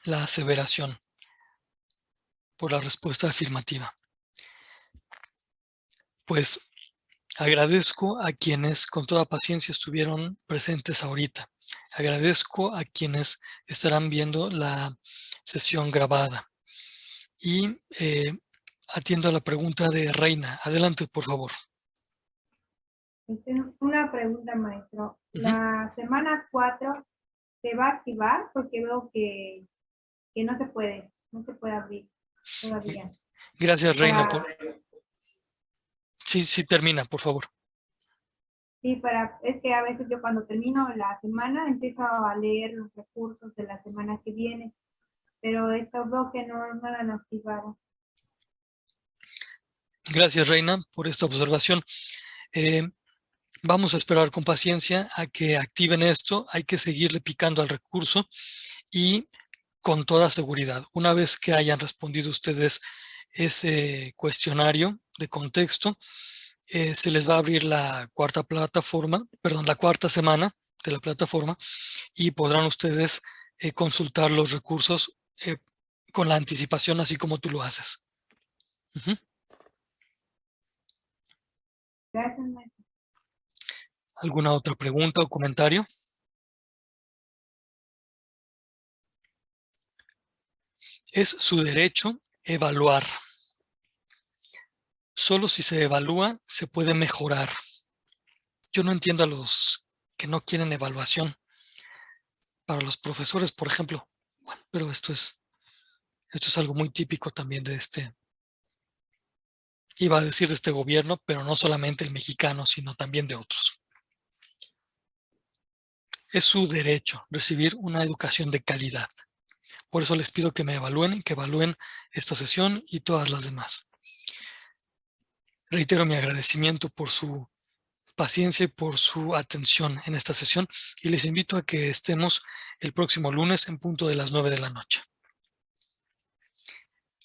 la aseveración, por la respuesta afirmativa. Pues agradezco a quienes con toda paciencia estuvieron presentes ahorita. Agradezco a quienes estarán viendo la sesión grabada. Y atiendo a la pregunta de Reina. Adelante, por favor. Una pregunta, maestro. La semana 4 se va a activar porque veo que no se puede abrir todavía. Gracias, Reina. Sí, termina, por favor. Sí, es que a veces yo cuando termino la semana empiezo a leer los recursos de la semana que viene, pero esto veo que no lo han activado. Gracias, Reina, por esta observación. Vamos a esperar con paciencia a que activen esto. Hay que seguirle picando al recurso y con toda seguridad, una vez que hayan respondido ustedes ese cuestionario de contexto, se les va a abrir la cuarta semana de la plataforma y podrán ustedes consultar los recursos con la anticipación, así como tú lo haces. Gracias, maestro. ¿Alguna otra pregunta o comentario? Es su derecho evaluar. Solo si se evalúa, se puede mejorar. Yo no entiendo a los que no quieren evaluación. Para los profesores, por ejemplo. Bueno, pero esto es algo muy típico también de iba a decir de este gobierno, pero no solamente el mexicano, sino también de otros. Es su derecho recibir una educación de calidad. Por eso les pido que me evalúen, que evalúen esta sesión y todas las demás. Reitero mi agradecimiento por su paciencia y por su atención en esta sesión y les invito a que estemos el próximo lunes en punto de las 9 de la noche.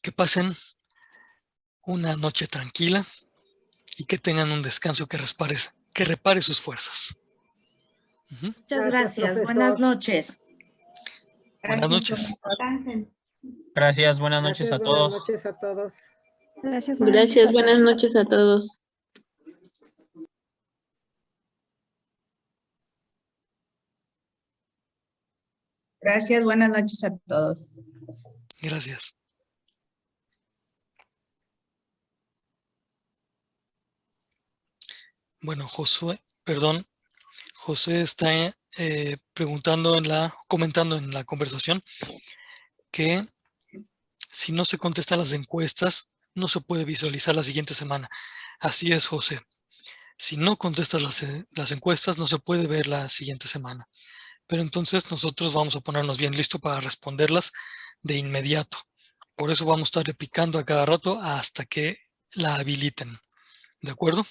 Que pasen una noche tranquila y que tengan un descanso que repare sus fuerzas. Muchas gracias. Buenas noches. Buenas noches. Gracias, buenas noches a todos. Buenas noches a todos. Gracias, buenas noches a todos. Gracias, buenas noches a todos. Gracias. Bueno, José está comentando en la conversación que si no se contestan las encuestas, no se puede visualizar la siguiente semana. Así es, José. Si no contestas las encuestas, no se puede ver la siguiente semana. Pero entonces nosotros vamos a ponernos bien listos para responderlas de inmediato. Por eso vamos a estar picando a cada rato hasta que la habiliten. ¿De acuerdo?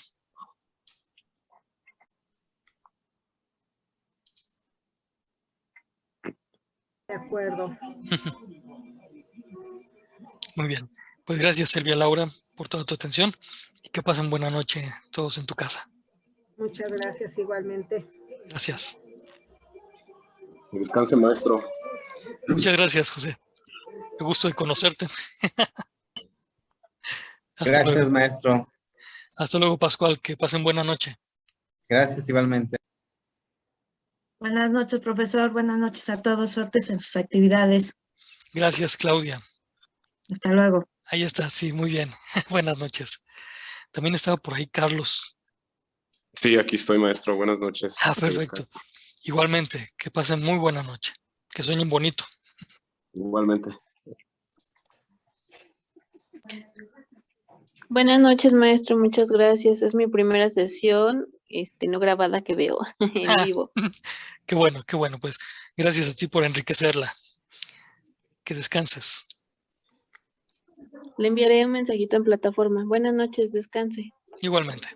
De acuerdo. Muy bien. Pues gracias, Silvia Laura, por toda tu atención y que pasen buena noche todos en tu casa. Muchas gracias igualmente. Gracias. Descanse, maestro. Muchas gracias, José. Qué gusto de conocerte. Gracias, luego. Maestro. Hasta luego, Pascual. Que pasen buena noche. Gracias, igualmente. Buenas noches, profesor. Buenas noches a todos. Suertes en sus actividades. Gracias, Claudia. Hasta luego. Ahí está, sí, muy bien. Buenas noches. También estaba por ahí Carlos. Sí, aquí estoy, maestro. Buenas noches. Perfecto. Igualmente, que pasen muy buena noche. Que sueñen bonito. Igualmente. Buenas noches, maestro. Muchas gracias. Es mi primera sesión, no grabada, que veo en vivo. Qué bueno, qué bueno. Pues gracias a ti por enriquecerla. Que descanses. Le enviaré un mensajito en plataforma. Buenas noches, descanse. Igualmente.